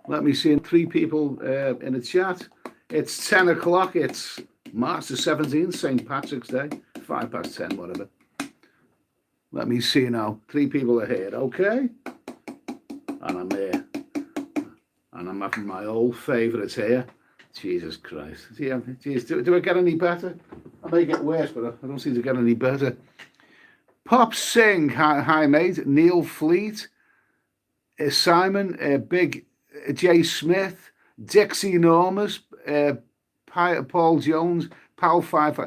Let me see. 3 people in the chat. It's 10 o'clock. It's March the 17th, St. Patrick's Day. 10:05, whatever. Let me see now. 3 people are here. Okay. And I'm here. And I'm having my old favourites here. Jesus Christ. Yeah, geez, do I get any better? I may get worse, but I don't seem to get any better. Pop Singh, hi mate. Neil Fleet, Simon, Big J Smith, Dixie Enormous, Paul Jones, Pal Five,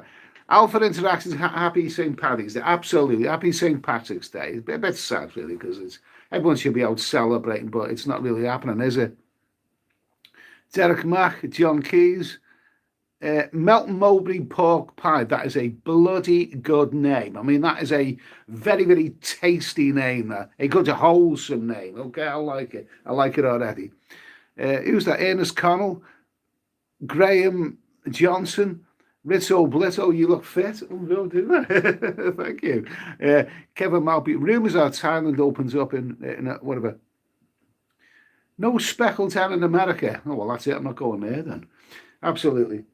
Alpha Interactions. Happy St. Paddy's Day. Absolutely, happy St. Patrick's Day. It's a bit sad, really, because everyone should be out celebrating, but it's not really happening, is it? Derek Mack, John Keys, Melton Mowbray pork pie. That is a bloody good name. I mean, that is a very, very tasty name. A good, wholesome name. Okay, I like it. I like it already. Who's that? Ernest Connell, Graham Johnson, Rizzo Blitto. You look fit. Oh, do that. Thank you. Kevin Malby. Rumours are Thailand opens up in whatever. No speckled hen in America. Oh, well, that's it. I'm not going there then. Absolutely.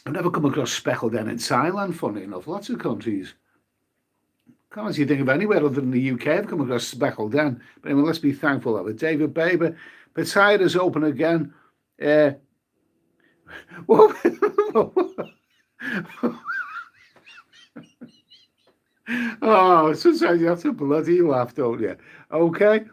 I've never come across speckled hen in Thailand, funny enough. Lots of countries. Can't actually think of anywhere other than the UK I've come across speckled hen. But anyway, let's be thankful of it. David Baber, Pattaya is open again. Oh, sometimes you have to bloody laugh, don't you? Okay.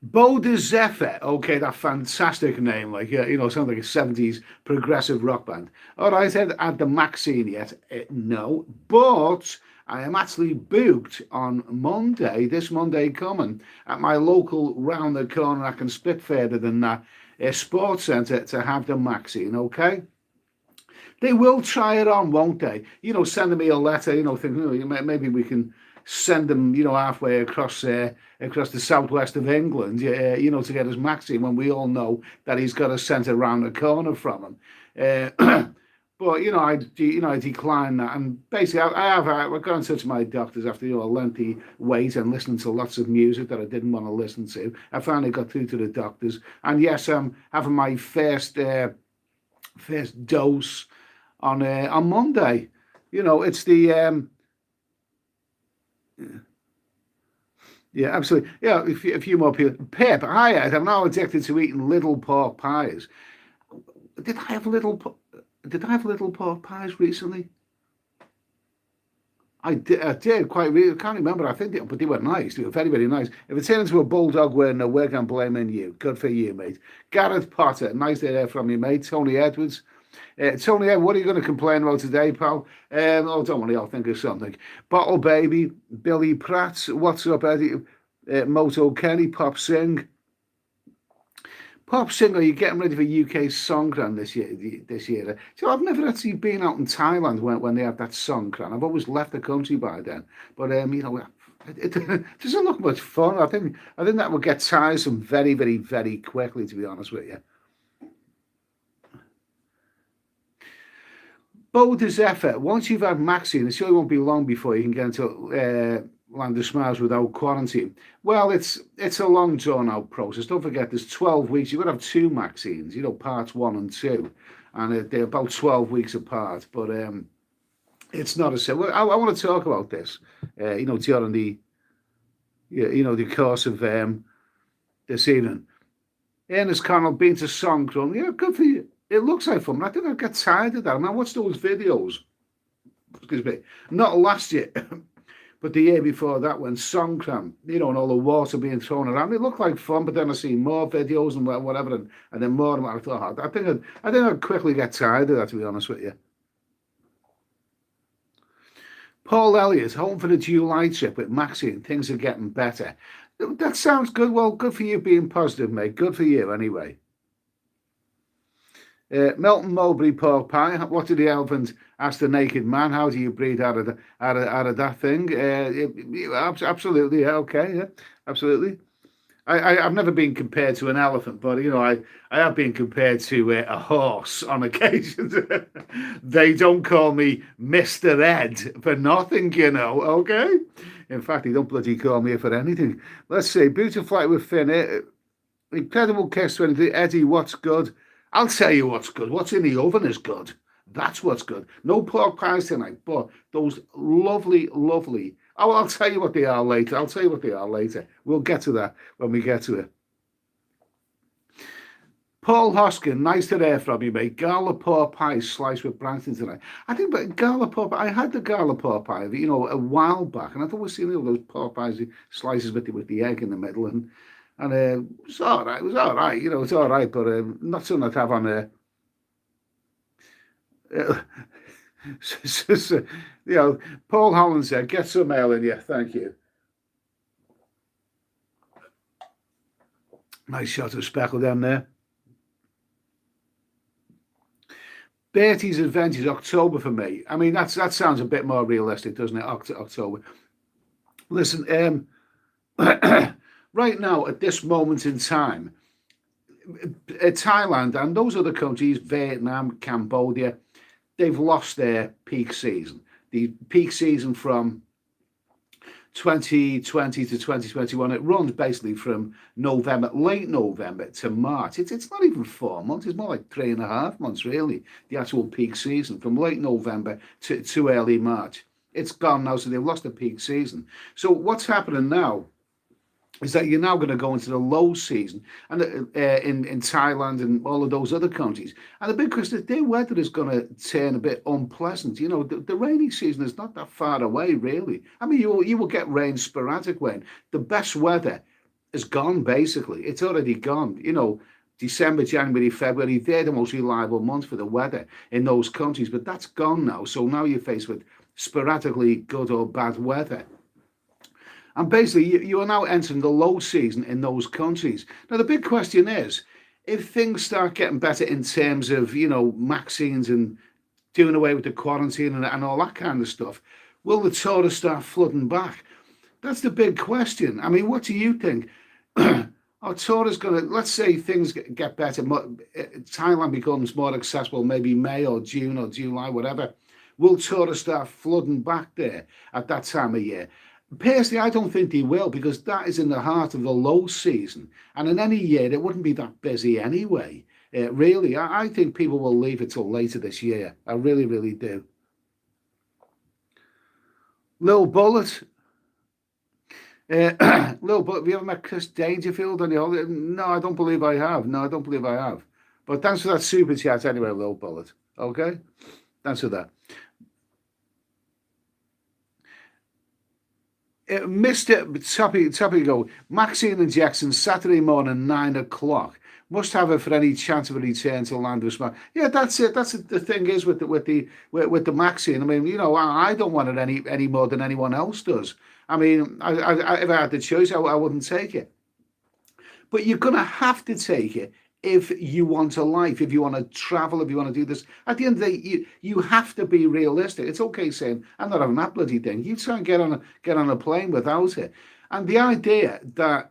Bo de Zephyr, okay, that fantastic name, like, sounds like a 70s progressive rock band. All right, had the Maxine yet? No, but I am actually booked on Monday, this Monday coming, at my local round the corner. I can spit further than that, sports centre to have the Maxine, okay? They will try it on, won't they? Sending me a letter, thinking, maybe we can send them, halfway across the southwest of England, to get his Maxine, when we all know that he's got a centre round the corner from him. But I decline that, and basically I've got in touch with my doctors after a lengthy wait and listening to lots of music that I didn't want to listen to. I finally got through to the doctors, and yes, I'm having my first dose on Monday. It's the yeah, absolutely. Yeah, a few more people. Pip, hi, Ed. I'm now addicted to eating little pork pies. Did I have little pork pies recently? I did quite really. I can't remember. I think, but they were nice. They were very, very nice. If it turned into a bulldog wearing a wig, I'm blaming you. Good for you, mate. Gareth Potter, nice to hear from you, mate. Tony Edwards. Tony, what are you going to complain about today, pal? Oh, don't worry, I'll think of something. Bottle Baby, Billy Pratt, what's up, Eddie? Moto Kenny, Pop Sing. Pop Sing, are you getting ready for UK Songkran this year? So I've never actually been out in Thailand when they had that Songkran. I've always left the country by then. But it doesn't look much fun. I think that would get tiresome very, very, very quickly, to be honest with you. Bo de Zephyr, once you've had Maxine, it surely won't be long before you can get into Land of Smiles without quarantine. Well, it's a long drawn-out process. Don't forget, there's 12 weeks. You've got to have 2 Maxines, parts 1 and 2. And they're about 12 weeks apart. But it's not a simple. I want to talk about this, during the course of this evening. Ernest Connell, been to Songkran. Yeah, good for you. It looks like fun. I think I'll get tired of that. I mean, I watched those videos. Excuse me. Not last year, but the year before that, when Songkran, and all the water being thrown around. It looked like fun, but then I see more videos and whatever, and then more and more. I thought, I think I'd quickly get tired of that, to be honest with you. Paul Elliott, home for the July trip with Maxine. Things are getting better. That sounds good. Well, good for you being positive, mate. Good for you, anyway. Melton Mowbray pork pie. What did the elephant ask the naked man? How do you breathe out of that thing? Absolutely, yeah, okay, yeah, absolutely. I've never been compared to an elephant, but I have been compared to a horse on occasions. They don't call me Mr. Ed for nothing, okay? In fact, he don't bloody call me for anything. Let's see. Beautiful flight with Finn. Incredible kiss 23. Eddie, what's good? I'll tell you what's good. What's in the oven is good. That's what's good. No pork pies tonight, but those lovely, lovely. Oh, I'll tell you what they are later. I'll tell you what they are later. We'll get to that when we get to it. Paul Hoskin, nice to hear from you, mate. Gala pork pie sliced with Branston tonight. I think, but gala pork pie, I had the gala pork pie, a while back, and I've always seen those pork pies, slices with the egg in the middle, and it was all right. It was all right, it's all right, but not something I'd have on there. Paul Holland said, get some mail in, yeah, thank you. Nice shot of speckle down there. Bertie's Adventures, October for me. I mean, that sounds a bit more realistic, doesn't it? October. Listen, right now, at this moment in time, Thailand and those other countries, Vietnam, Cambodia, they've lost their peak season. The peak season from 2020 to 2021, it runs basically from November, late November to March. It's not even 4 months, it's more like 3.5 months, really, the actual peak season, from late November to early March. It's gone now, so they've lost the peak season. So what's happening now is that you're now going to go into the low season, and in Thailand and all of those other countries. And the big question is their weather is going to turn a bit unpleasant. The rainy season is not that far away, really. I mean, you will get rain, sporadic rain. The best weather is gone, basically. It's already gone. December, January, February, they're the most reliable months for the weather in those countries, but that's gone now. So now you're faced with sporadically good or bad weather. And basically, you are now entering the low season in those countries. Now, the big question is, if things start getting better in terms of, vaccines and doing away with the quarantine and all that kind of stuff, will the tourists start flooding back? That's the big question. I mean, what do you think? Are tourists going to, let's say things get better, Thailand becomes more accessible, maybe May or June or July, whatever. Will tourists start flooding back there at that time of year? Personally, I don't think they will, because that is in the heart of the low season. And in any year, it wouldn't be that busy anyway. Really, I think people will leave it till later this year. I really, really do. Lil Bullet. Lil Bullet, have you ever met Chris Dangerfield on your holiday? No, I don't believe I have. But thanks for that super chat anyway, Lil Bullet. Okay? Thanks for that. Mr. Toppy go, Maxine and Jackson, Saturday morning, 9 o'clock. Must have it for any chance of a return to land with smile. Yeah, that's it. That's it. The thing is with the Maxine. I mean, I don't want it any more than anyone else does. I mean, if I had the choice, I wouldn't take it. But you're gonna have to take it if you want a life, if you want to travel, if you want to do this. At the end of the day, you have to be realistic. It's okay saying, I'm not having that bloody thing. You try and get on a plane without it. And the idea that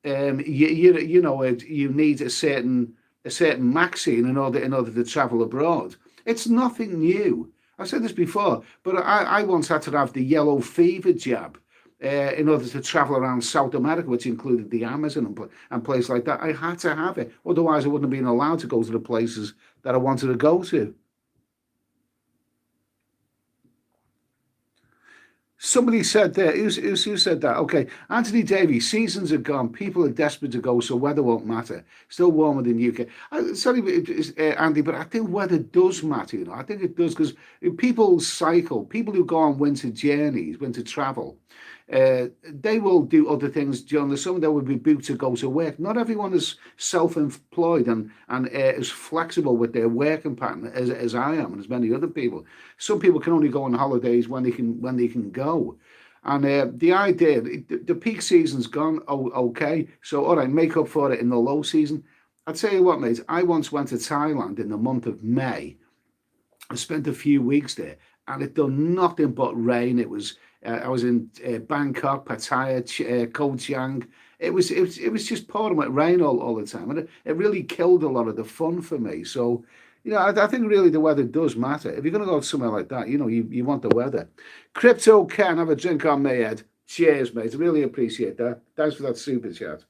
you need a certain vaccine in order to travel abroad, it's nothing new. I've said this before, but I once had to have the yellow fever jab in order to travel around South America, which included the Amazon and places like that. I had to have it. Otherwise, I wouldn't have been allowed to go to the places that I wanted to go to. Somebody said there, who said that? Okay, Anthony Davies, seasons are gone. People are desperate to go, so weather won't matter. Still warmer than UK. Sorry, Andy, but I think weather does matter. I think it does, because people cycle, people who go on winter journeys, winter travel, they will do other things during the summer. They will be booked to go to work. Not everyone is self-employed and is flexible with their working pattern as I am and as many other people. Some people can only go on holidays when they can go. And the idea, the peak season's gone. Oh, okay. So all right, make up for it in the low season. I'll tell you what, mate. I once went to Thailand in the month of May. I spent a few weeks there, and it done nothing but rain. It was. I was in Bangkok, Pattaya, Koh Chang. It was just pouring with rain all the time, and it really killed a lot of the fun for me. So, I think really the weather does matter. If you're going to go somewhere like that, you want the weather. Crypto can have a drink on me, Ed. Cheers, mate. I really appreciate that. Thanks for that super chat.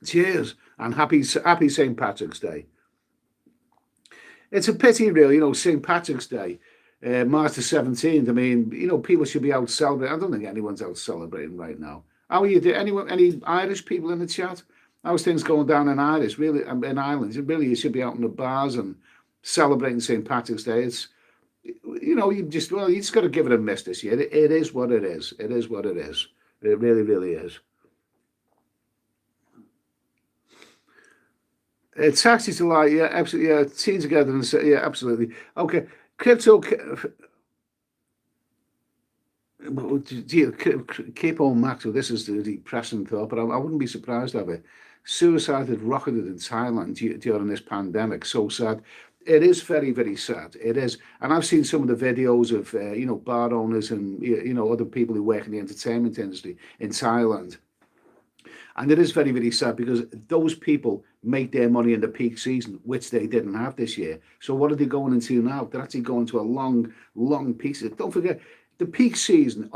Cheers, and happy St. Patrick's Day. It's a pity, really, St. Patrick's Day, March the 17th. I mean, people should be out celebrating. I don't think anyone's out celebrating right now. How are you doing? Any Irish people in the chat? How's things going down in Irish? Really, in Ireland, really, you should be out in the bars and celebrating St. Patrick's Day. It's, you just got to give it a miss this year. It is what it is. It is what it is. It really, really is. Taxis to lie, yeah, absolutely, yeah. Team together and say, yeah, absolutely. Okay, crypto. Keep on Maxwell. This is the depressing thought, but I wouldn't be surprised of it. Suicide had rocketed in Thailand during this pandemic. So sad. It is very, very sad. It is, and I've seen some of the videos of bar owners and other people who work in the entertainment industry in Thailand. And it is very, very sad because those people make their money in the peak season, which they didn't have this year. So what are they going into now? They're actually going to a long, long peak season. Don't forget, the peak season,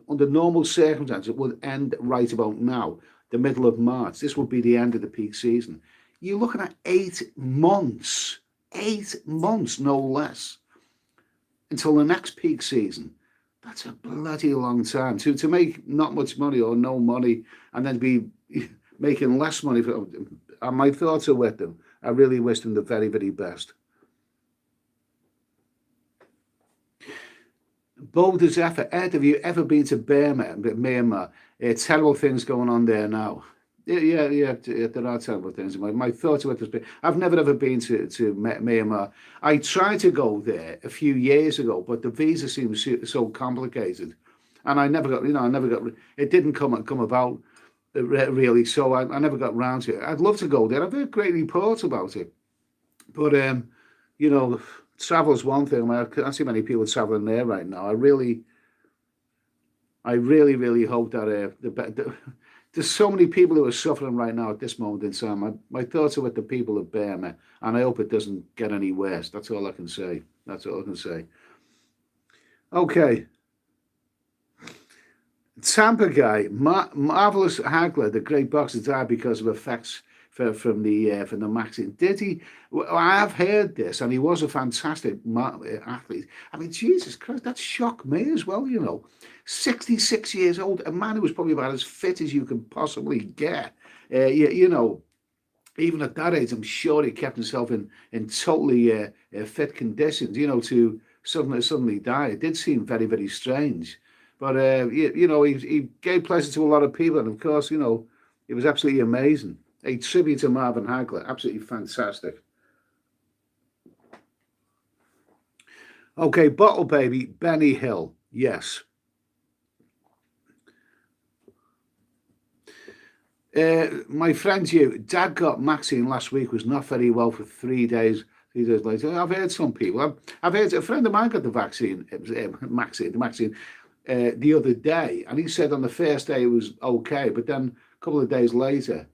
under normal circumstances, would end right about now, the middle of March. This would be the end of the peak season. You're looking at 8 months, no less, until the next peak season. That's a bloody long time to make not much money or no money and then be making less money. And my thoughts are with them. I really wish them the very, very best. Bold as ever. Ed, have you ever been to Myanmar? Terrible things going on there now. Yeah, there are terrible things. My thoughts are with this. I've never ever been to Myanmar. I tried to go there a few years ago, but the visa seems so complicated, and I never got. It didn't come about really, so I never got round to it. I'd love to go there. I've heard great reports about it, but travel's one thing. I can't see many people traveling there right now. I really, really hope that there's so many people who are suffering right now at this moment in time. My thoughts are with the people of Burma, and I hope it doesn't get any worse. That's all I can say. Okay. Tampa guy, marvelous haggler, the great boxer died because of effects from the vaccine. Did he? Well, I have heard this, and he was a fantastic athlete. I mean, Jesus Christ, that shocked me as well. 66 years old, a man who was probably about as fit as you could possibly get. Even at that age, I'm sure he kept himself in totally fit conditions. To suddenly die, it did seem very, very strange. But he gave pleasure to a lot of people, and of course, it was absolutely amazing. A tribute to Marvin Hagler, absolutely fantastic. Okay, Bottle Baby, Benny Hill, yes. My friend, Dad got vaccine last week, was not very well for 3 days. 3 days later, I've heard some people. I've heard a friend of mine got the vaccine. It was the vaccine the other day, and he said on the first day it was okay, but then a couple of days later,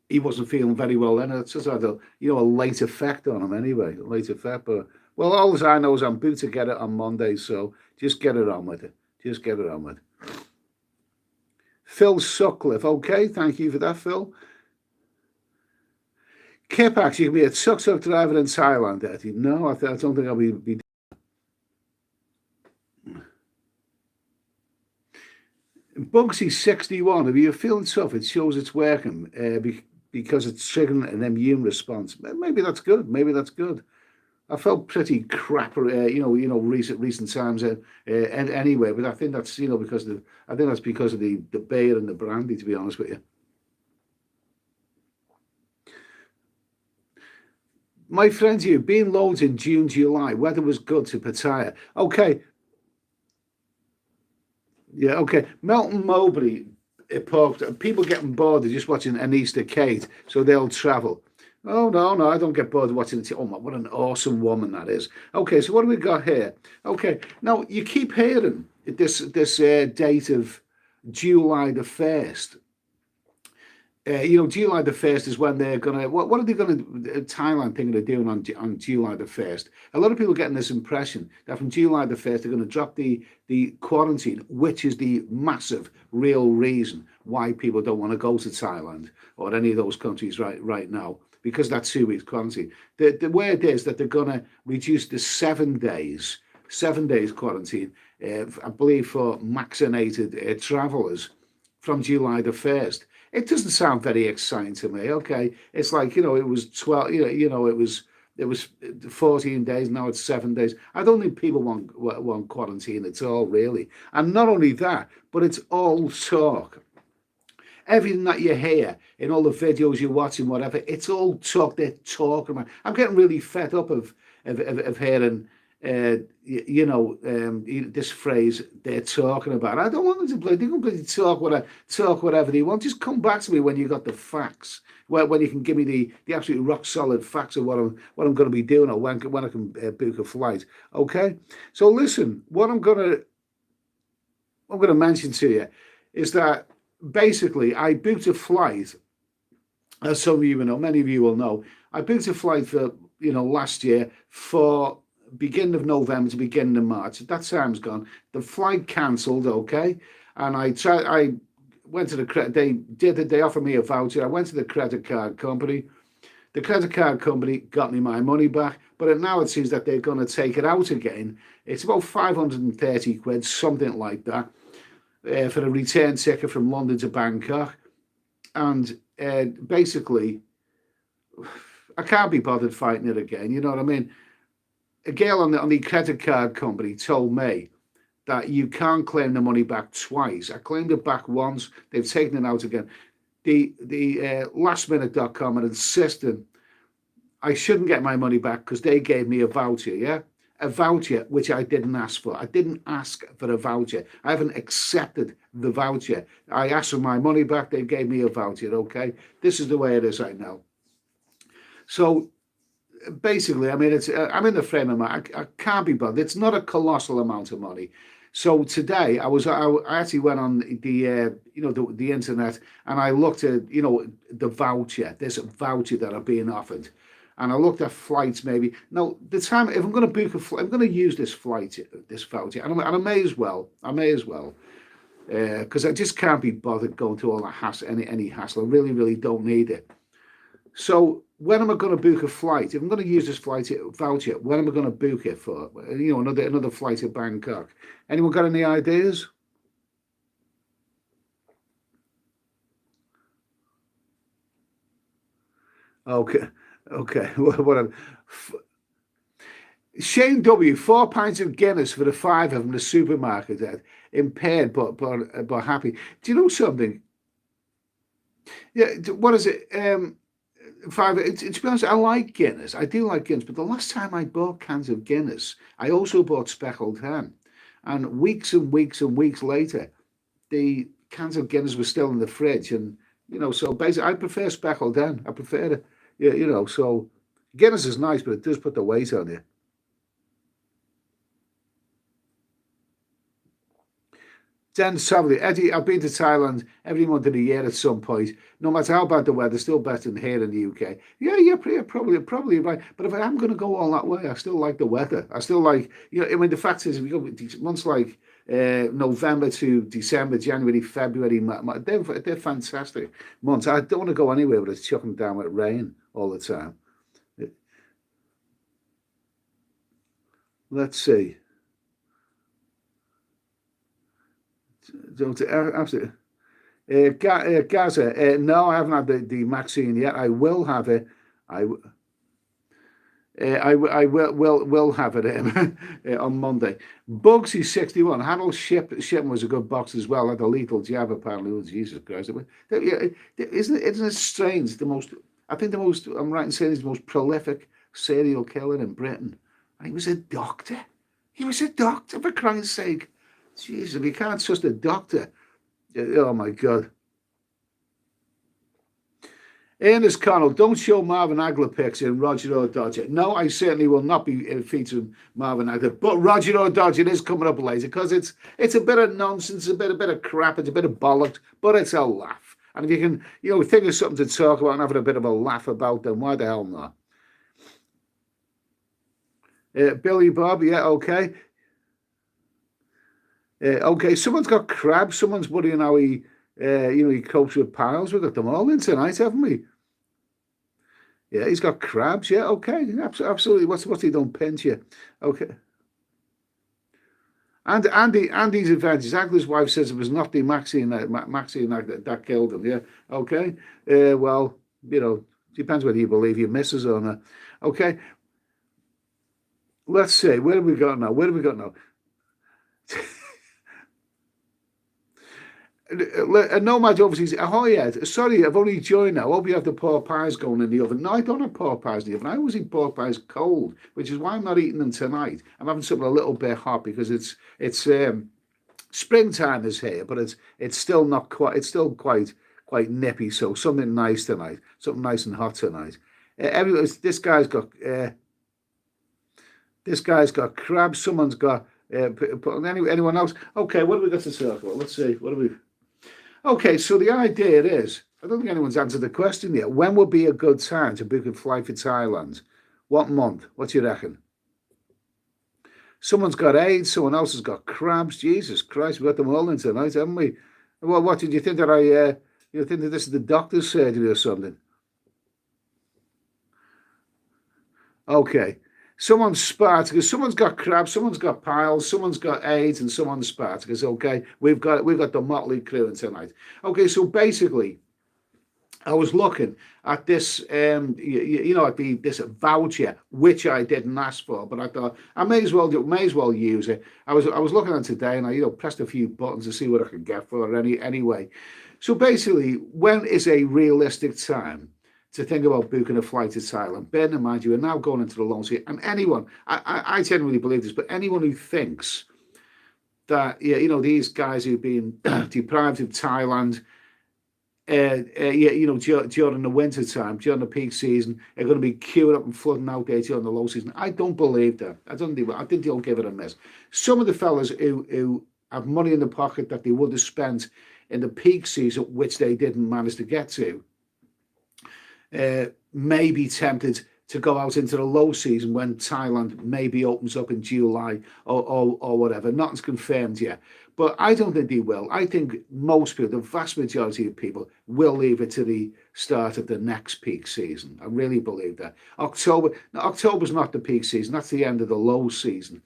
he wasn't feeling very well. Then it's just had a late effect on him anyway. A late effect, but well, all I know is I'm due to get it on Monday, so just get it on with it. Phil Sutcliffe, okay, thank you for that, Phil. Kipax, you can be a tuk-tuk driver in Thailand, Eddie. No, I don't think I'll be. Bugsy 61. If you're feeling tough, it shows it's working because it's triggering an immune response. Maybe that's good. I felt pretty crap, recent times anyway. But I think that's because of the beer and the brandy. To be honest with you. My friends, been loads in June, July. Weather was good to Pattaya. Okay. Yeah, okay. Melton Mowbray, people getting bored of just watching an Easter Kate, so they'll travel. Oh, no, I don't get bored of watching it. Oh, my, what an awesome woman that is. Okay, so what do we got here? Okay, now you keep hearing this date of July the 1st. July the 1st is when they're gonna. What are they gonna? Thailand thinking of doing on July the 1st? A lot of people are getting this impression that from July the 1st they're going to drop the quarantine, which is the massive real reason why people don't want to go to Thailand or any of those countries right now, because that 2 weeks quarantine. The word is that they're going to reduce the 7 days quarantine, I believe, for vaccinated travellers from July the 1st. It doesn't sound very exciting to me. Okay, it's like, it was 12. It was 14 days. Now it's 7 days. I don't think people want quarantine at all, really. And not only that, but it's all talk. Everything that you hear in all the videos you're watching, whatever, it's all talk. They're talking about. I'm getting really fed up of hearing, this phrase they're talking about. I don't want them to play. They can bloody talk whatever they want. Just come back to me when you got the facts. When you can give me the absolute rock solid facts of what I'm going to be doing, or when I can book a flight. Okay. So listen, what I'm going to mention to you is that basically I booked a flight. As some of you know, many of you will know, I booked a flight for last year for beginning of November to beginning of March. That time's gone. The flight cancelled, okay, and I went to the credit. They offered me a voucher. I went to the credit card company. The credit card company got me my money back, but now it seems that they're going to take it out again. It's about 530 quid, something like that, for a return ticket from London to Bangkok, and basically, I can't be bothered fighting it again. You know what I mean? A girl on the credit card company told me that you can't claim the money back twice. I claimed it back once. They've taken it out again. The lastminute.com are insisting I shouldn't get my money back because they gave me a voucher, yeah? A voucher which I didn't ask for. I didn't ask for a voucher. I haven't accepted the voucher. I asked for my money back. They gave me a voucher, okay? This is the way it is right now. So basically, I mean, I'm in the frame of mind. I can't be bothered. It's not a colossal amount of money. So today, I actually went on the internet, and I looked at the voucher. There's a voucher that are being offered, and I looked at flights. Maybe now the time if I'm going to book a flight, I'm going to use this voucher, and I may as well. Because I just can't be bothered going through all that hassle, any hassle. I really, really don't need it. So when am I going to book a flight? If I'm going to use this flight voucher, when am I going to book it for? Another flight to Bangkok. Anyone got any ideas? Okay. Whatever. Shane W. 4 pints of Guinness for the 5 of them in the supermarket. Impaired but happy. Do you know something? Yeah. What is it? To be honest, I like Guinness. I do like Guinness, but the last time I bought cans of Guinness, I also bought speckled hen. And weeks and weeks and weeks later, the cans of Guinness were still in the fridge. And, so basically, I prefer speckled hen. I prefer it. Yeah, so Guinness is nice, but it does put the weight on you. Then sadly, Eddie, I've been to Thailand every month of the year at some point. No matter how bad the weather, still better than here in the UK. Yeah, probably right. But if I am going to go all that way, I still like the weather. I still like, I mean, the fact is, we go months like November to December, January, February, they're fantastic months. I don't want to go anywhere, but it's chucking down with rain all the time. Let's see. Don't absolutely. Gaza, no, I haven't had the vaccine yet. I will have it. I I will have it on Monday. Bugsy 61. Harold Shipman was a good boxer as well. Had a lethal jab apparently. Oh, Jesus Christ! Isn't it strange? I think the most. I'm right in saying he's the most prolific serial killer in Britain. And he was a doctor. He was a doctor, for Christ's sake. Jesus, if you can't trust a doctor, oh my God. Ernest Connell, don't show Marvin Hagler pics in Roger O'Dodger. No, I certainly will not be featuring Marvin Hagler. But Roger O'Dodger is coming up later because it's a bit of nonsense, a bit of crap, it's a bit of bollocks, but it's a laugh. And if you can, think of something to talk about and having a bit of a laugh about, then why the hell not? Billy Bob, yeah, okay. Okay, someone's got crabs. Someone's worrying how he copes with piles. We've got them all in tonight, haven't we? Yeah, he's got crabs. Yeah, okay, absolutely. What's he done? Pinch you? Okay. And Andy's advantage. Agler's wife says it was not the Maxine that killed him. Yeah, okay. Well, depends whether you believe your missus or not. Okay, let's see. Where have we got now? Nomad overseas. Oh yeah, sorry, I've only joined now. I hope you have the pork pies going in the oven. No, I don't have pork pies in the oven. I always eat pork pies cold, which is why I'm not eating them tonight. I'm having something a little bit hot because it's springtime is here, but it's still not quite. It's still quite nippy. So something nice tonight, something nice and hot tonight. This guy's got crabs. Someone's got. Anyone else? Okay, what have we got to talk about? Let's see. What have we? Okay, so the idea is, I don't think anyone's answered the question yet. When would be a good time to book a flight for Thailand? What month? What do you reckon? Someone's got AIDS, someone else has got crabs. Jesus Christ, we got them all in tonight, haven't we? Well, what did you think that you think that this is the doctor's surgery or something? Okay. Someone's Spartacus, someone's got crabs, someone's got piles, someone's got AIDS, and someone's Spartacus. Okay, we've got the motley crew in tonight. Okay, so basically, I was looking at this, at this voucher, which I didn't ask for, but I thought I may as well use it. I was looking at it today, and I pressed a few buttons to see what I could get for it anyway. So basically, when is a realistic time to think about booking a flight to Thailand? Bear in mind, you are now going into the long season, and anyone, I genuinely believe this, but anyone who thinks that, these guys who've been deprived of Thailand, during the winter time, during the peak season, are going to be queuing up and flooding out there during the low season. I don't believe that. I think they'll give it a miss. Some of the fellas who have money in the pocket that they would have spent in the peak season, which they didn't manage to get to, may be tempted to go out into the low season when Thailand maybe opens up in July or whatever. Nothing's confirmed yet. But I don't think they will. I think most people, the vast majority of people, will leave it to the start of the next peak season. I really believe that. October's not the peak season. That's the end of the low season.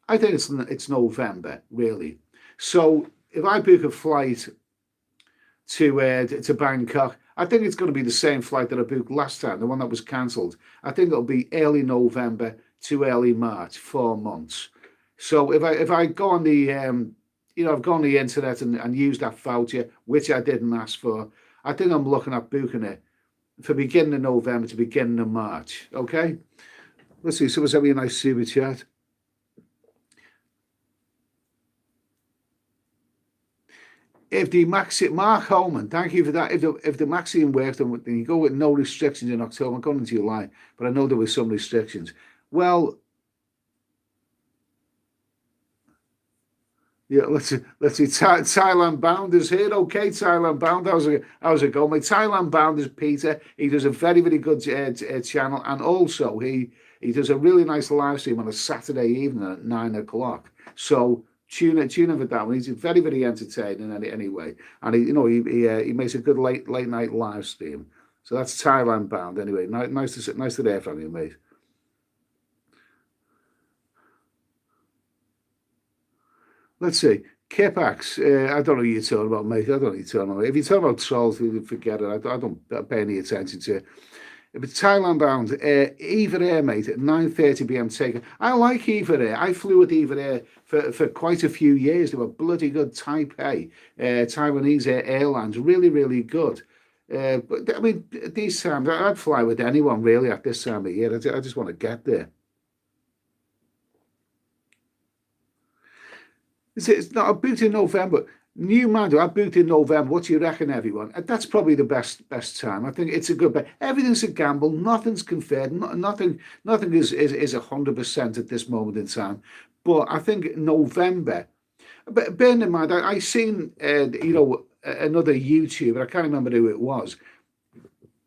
I think it's November, really. So if I book a flight to Bangkok, I think it's going to be the same flight that I booked last time, the one that was cancelled. I think it'll be early November to early March, 4 months. So if I go on the I've gone on the internet and used that voucher, which I didn't ask for, I think I'm looking at booking it for beginning of November to beginning of March. Okay, let's see. Someone's having a nice super chat. If the Mark Holman, thank you for that. If the Maxine worked, then you go with no restrictions in October. I'm going into July, but I know there were some restrictions. Well, yeah, let's see. Thailand Bound is here. Okay, Thailand Bound. How's it going? My Thailand Bound is Peter. He does a very, very good channel, and also he does a really nice live stream on a Saturday evening at 9 o'clock. So tune in for that one. He's very, very entertaining anyway, and he makes a good late night live stream. So that's Thailand Bound anyway. Nice to hear from you, mate. Let's see. Kipax, I don't know what you're talking about, mate. I don't know what you're talking about. If you're talking about trolls, forget it. I don't pay any attention to it. If it's Thailand bound, Eva Air, mate, at 9:30 p.m. take. I like Eva Air. I flew with Eva Air for quite a few years. They were bloody good. Taipei, Taiwanese Airlines, really, really good. But I mean, these times, I'd fly with anyone really at this time of year. I just want to get there. It's not. I booked in November. New Mando, I booked in November. What do you reckon, everyone? That's probably the best time. I think it's a good bet. Everything's a gamble. Nothing's confirmed. Nothing is 100% at this moment in time. But I think November. But bearing in mind, I seen another YouTuber, I can't remember who it was,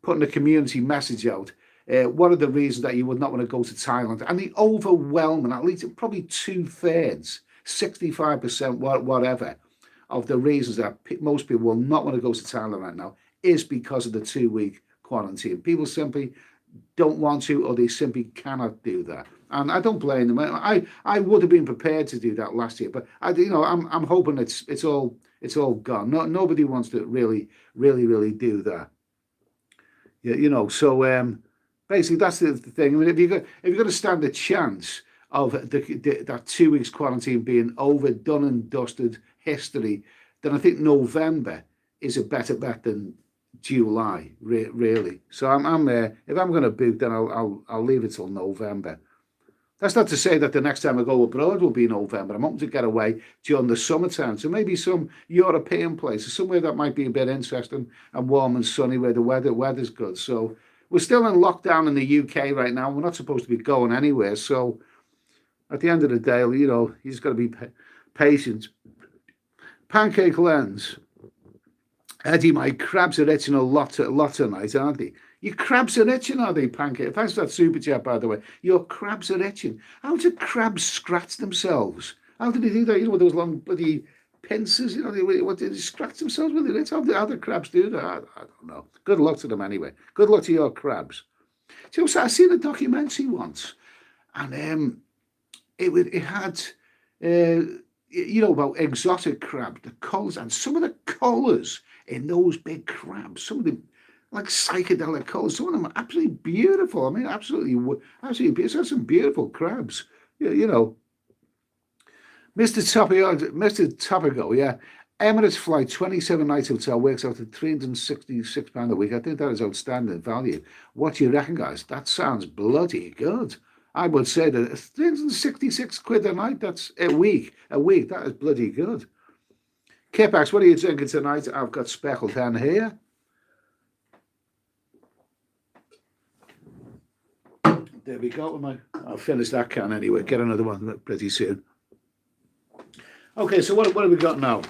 putting a community message out. What are the reasons that you would not want to go to Thailand? And the overwhelming, at least probably 2/3, 65%, whatever, of the reasons that most people will not want to go to Thailand right now is because of the 2-week quarantine. People simply don't want to, or they simply cannot do that. And I don't blame them. I would have been prepared to do that last year, but I'm hoping it's all gone. Nobody wants to really do that. Yeah, so basically that's the thing. I mean, if you're going to stand a chance of that 2 weeks quarantine being over, done and dusted history, then I think November is a better bet than July, really. So I'm if I'm going to book, then I'll leave it till November. That's not to say that the next time I go abroad will be November. I'm hoping to get away during the summertime. So maybe some European places, somewhere that might be a bit interesting and warm and sunny where the weather's good. So we're still in lockdown in the UK right now. We're not supposed to be going anywhere. So at the end of the day, you just got to be patient. Pancake Lens. Eddie, my crabs are itching a lot tonight, aren't they? Your crabs are itching, are they, Pancake? Thanks for that super chat, by the way. Your crabs are itching. How do crabs scratch themselves? How do they do that? With those long bloody pincers, what do they scratch themselves with it? How do crabs do that? I don't know. Good luck to them anyway. Good luck to your crabs. So I seen a documentary once, and it had, about exotic crab, the colours, and some of the colours in those big crabs, some of them like psychedelic colours, some of them are absolutely beautiful. I mean, absolutely beautiful. Some beautiful crabs. Mr. Topigo, yeah. Emirates flight, 27 nights hotel, works out at £366 a week. I think that is outstanding value. What do you reckon, guys? That sounds bloody good. I would say that 366 quid a night, that's a week. That is bloody good. Kipax, what are you drinking tonight? I've got speckled hen here. There we go. I'll finish that can anyway. Get another one pretty soon. Okay, so what have we got now?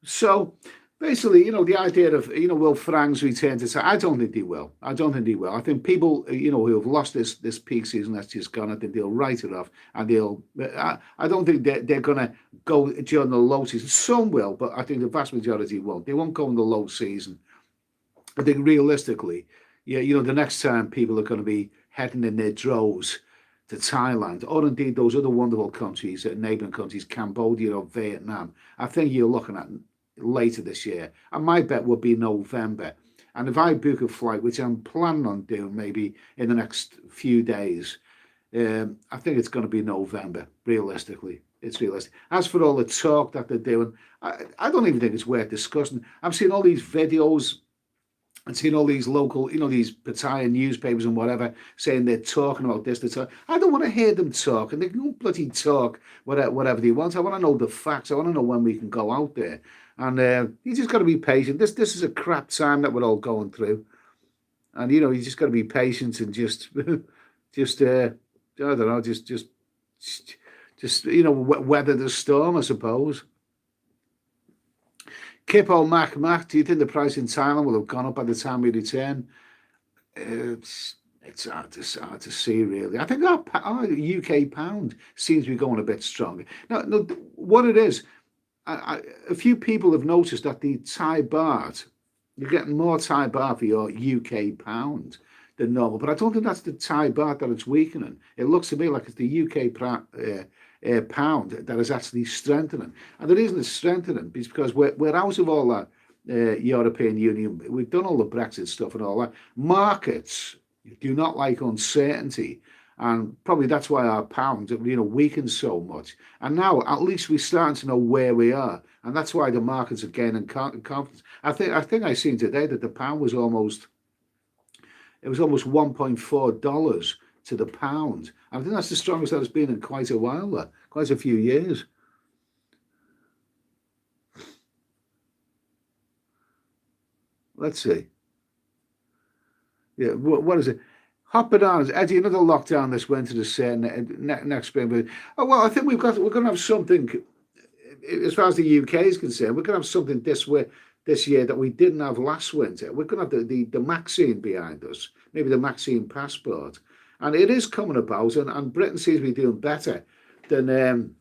So basically, the idea of, will Franks return to? I don't think they will. I think people, who have lost this peak season that's just gone, I think they'll write it off, and I don't think they're going to go during the low season. Some will, but I think the vast majority won't. They won't go in the low season. I think realistically, the next time people are going to be heading in their droves to Thailand, or indeed those other wonderful countries, neighbouring countries, Cambodia or Vietnam, I think you're looking at later this year. And my bet would be November. And if I book a flight, which I'm planning on doing maybe in the next few days, I think it's going to be November, realistically. It's realistic. As for all the talk that they're doing, I don't even think it's worth discussing. I'm seeing all these videos and seeing all these local, these Pattaya newspapers and whatever, saying they're talking about this. I don't want to hear them talk, and they can bloody talk whatever they want. I want to know the facts. I want to know when we can go out there. And you just got to be patient. This is a crap time that we're all going through. And, you just got to be patient and just I don't know, just weather the storm, I suppose. Kippo Mac, do you think the price in Thailand will have gone up by the time we return? It's hard to see, really. I think our UK pound seems to be going a bit stronger. Now, what it is, a few people have noticed that the Thai baht, you're getting more Thai baht for your UK pound than normal. But I don't think that's the Thai baht that it's weakening. It looks to me like it's the UK pound that is actually strengthening. And the reason it's strengthening is because we're out of all that European Union. We've done all the Brexit stuff and all that. Markets do not like uncertainty. And probably that's why our pound, weakens so much. And now at least we're starting to know where we are. And that's why the markets are gaining confidence. I think I seen today that the pound was almost $1.4 to the pound. I think that's the strongest that it's been in quite a while, quite a few years. Let's see. Yeah, what is it? Hot bananas, Eddie. Another lockdown this winter to say next spring. But oh well, I think we're going to have something as far as the UK is concerned. We're going to have something this year that we didn't have last winter. We're going to have the vaccine behind us, maybe the vaccine passport, and it is coming about. And Britain seems to be doing better than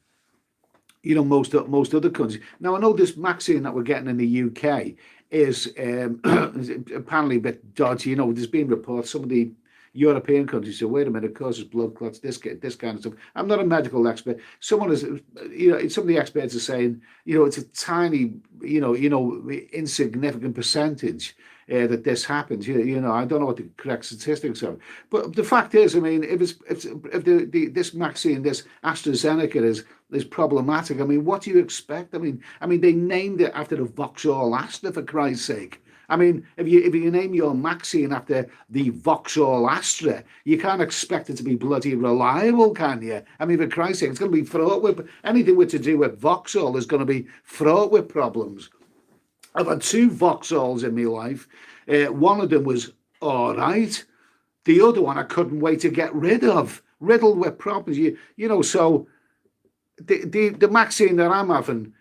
most other countries. Now I know this vaccine that we're getting in the UK is apparently a bit dodgy. There's been reports some of the European countries say, wait a minute, it causes blood clots, this kind of stuff. I'm not a medical expert. Some of the experts are saying, it's a tiny, insignificant percentage that this happens. I don't know what the correct statistics are, but the fact is, I mean, if this vaccine, this AstraZeneca is problematic, I mean, what do you expect? I mean, they named it after the Vauxhall Astra, for Christ's sake. I mean, if you name your vaccine after the Vauxhall Astra, you can't expect it to be bloody reliable, can you? I mean, for Christ's sake, it's going to be fraught with anything with to do with Vauxhall is going to be fraught with problems. I've had 2 Vauxhalls in my life. One of them was all right. The other one I couldn't wait to get rid of, riddled with problems. So the vaccine that I'm having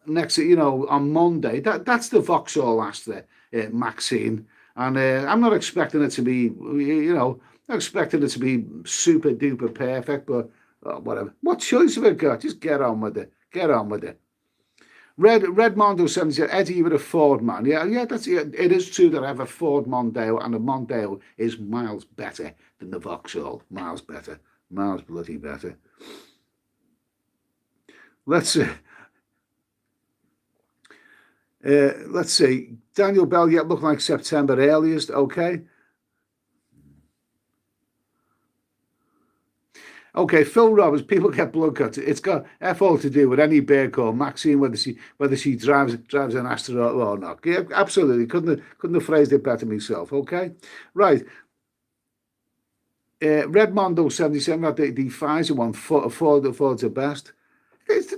next, on Monday, that's the Vauxhall Astra vaccine, and I'm not expecting it to be, not expecting it to be super duper perfect, but whatever. What choice have I got? Just get on with it. Get on with it. Red Mondo 70 Eddie, you were a Ford man. Yeah, it is true that I have a Ford Mondeo, and the Mondeo is miles better than the Vauxhall. Miles better. Miles bloody better. Let's see. Daniel Bell, yeah, look like September earliest. Okay. Okay, Phil Roberts, people get blood cuts. It's got F all to do with any bear called Maxine, whether she drives an Astra or not. Yeah, absolutely. Couldn't have phrased it better myself. Okay, right. Red Mondo 77 got the Pfizer one for the best.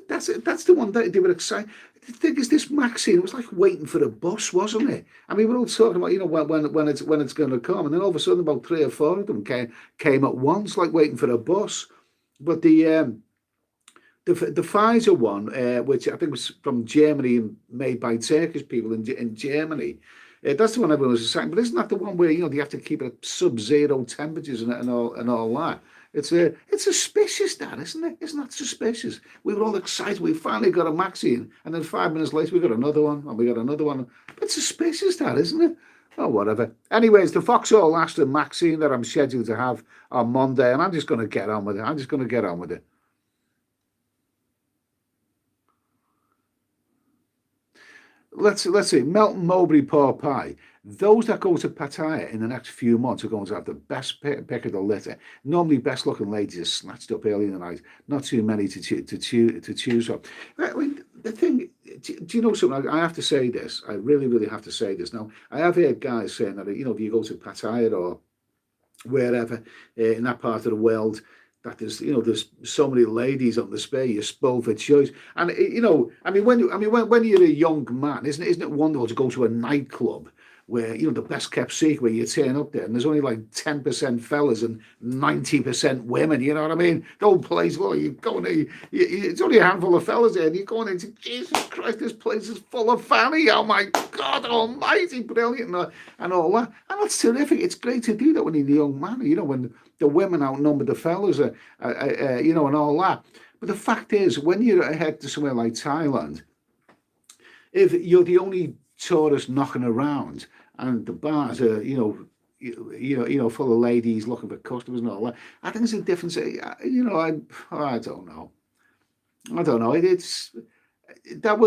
That's the one that they were excited. The thing is, this Maxine, it was like waiting for a bus, wasn't it? I mean, we're all talking about, when it's going to come, and then all of a sudden, about 3 or 4 of them came at once, like waiting for a bus. But the Pfizer one, which I think was from Germany and made by Turkish people in Germany, that's the one everyone was excited. But isn't that the one where they have to keep it at sub-zero temperatures and all that? It's suspicious, that, isn't it? Isn't that suspicious? We were all excited. We finally got a vaccine, and then 5 minutes later we got another one, and we got another one. It's suspicious, that, isn't it? Oh, whatever. Anyways, the Vauxhall Astra vaccine that I'm scheduled to have on Monday, and I'm just going to get on with it. Let's see. Melton Mowbray pork pie. Those that go to Pattaya in the next few months are going to have the best pick of the litter. Normally, best looking ladies are snatched up early in the night. Not too many to choose from. I mean, the thing, do you know something? I have to say this. I really, really have to say this. Now, I have heard guys saying that, if you go to Pattaya or wherever in that part of the world, that there's so many ladies on display, you're spoiled for choice. And when you're a young man, isn't it wonderful to go to a nightclub where the best kept secret, where you turn up there and there's only like 10% fellas and 90% women, you know what I mean? The whole place, well, you go in, it's only a handful of fellas there, and you're going into, Jesus Christ, this place is full of fanny. Oh my God almighty, brilliant, and all that. And that's terrific. It's great to do that when you're a young man, when the women outnumber the fellas, and all that. But the fact is, when you're ahead to somewhere like Thailand, if you're the only tourist knocking around, and the bars are, full of ladies looking for customers and all that, I think it's a difference. I don't know. That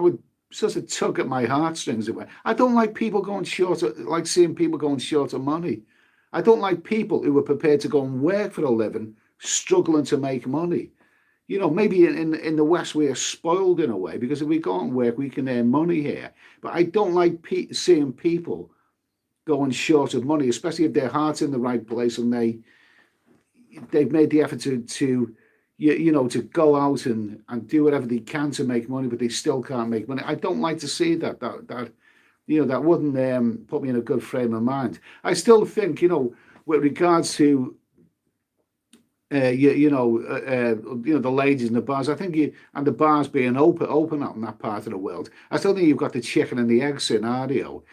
would sort of tug at my heartstrings away. I don't like people going short. Like seeing people going short of money. I don't like people who are prepared to go and work for a living, struggling to make money. Maybe in the West we are spoiled in a way, because if we go and work, we can earn money here. But I don't like seeing people going short of money, especially if their heart's in the right place and they've made the effort to go out and do whatever they can to make money, but they still can't make money. I don't like to see that that wouldn't put me in a good frame of mind. I still think, with regards to the ladies in the bars. I think and the bars being open out in that part of the world. I still think you've got the chicken and the egg scenario.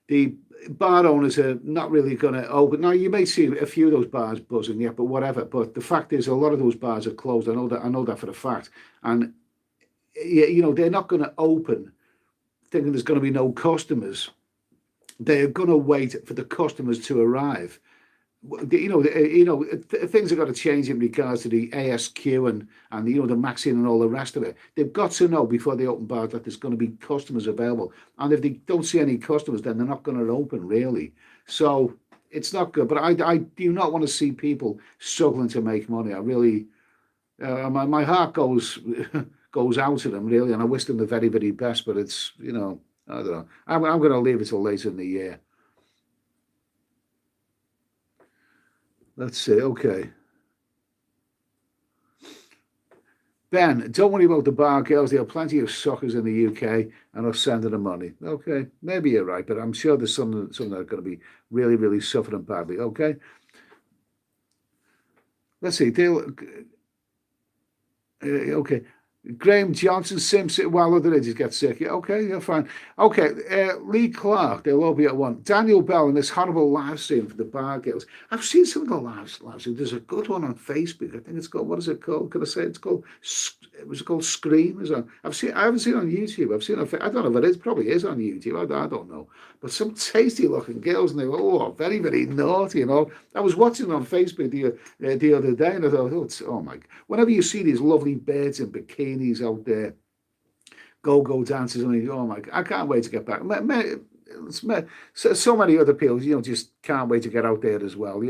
The bar owners are not really going to open. Now you may see a few of those bars buzzing, yeah, but whatever. But the fact is, a lot of those bars are closed. I know that. I know that for a fact. And they're not going to open thinking there's going to be no customers. They're going to wait for the customers to arrive. Things have got to change in regards to the ASQ and the Maxine and all the rest of it. They've got to know before they open bars that there's going to be customers available, and if they don't see any customers, then they're not going to open really. So it's not good. But I do not want to see people struggling to make money. I really, my heart goes out to them really, and I wish them the very, very best. But it's I don't know. I'm going to leave it till later in the year. Let's see. Okay. Ben, don't worry about the bar girls. There are plenty of suckers in the UK and are sending them money. Okay. Maybe you're right, but I'm sure there's some that are going to be really, really suffering badly. Okay. Let's see. Okay. Graham Johnson, Simpson, while other ladies get sick. Yeah, okay, you're fine. Okay, Lee Clark, they'll all be at one. Daniel Bell in this horrible live stream for the bar girls. I've seen some of the live stream. There's a good one on Facebook. I think it's called, what is it called? Could I say it's called? It was called Scream. I haven't seen it on YouTube. I've seen it on, I don't know if it is, probably is on YouTube. I don't know. But some tasty looking girls, and they were very, very naughty and all. I was watching on Facebook the other day, and I thought, oh my, whenever you see these lovely birds in bikinis out there, go dancers, and oh my, I can't wait to get back. So many other people, just can't wait to get out there as well.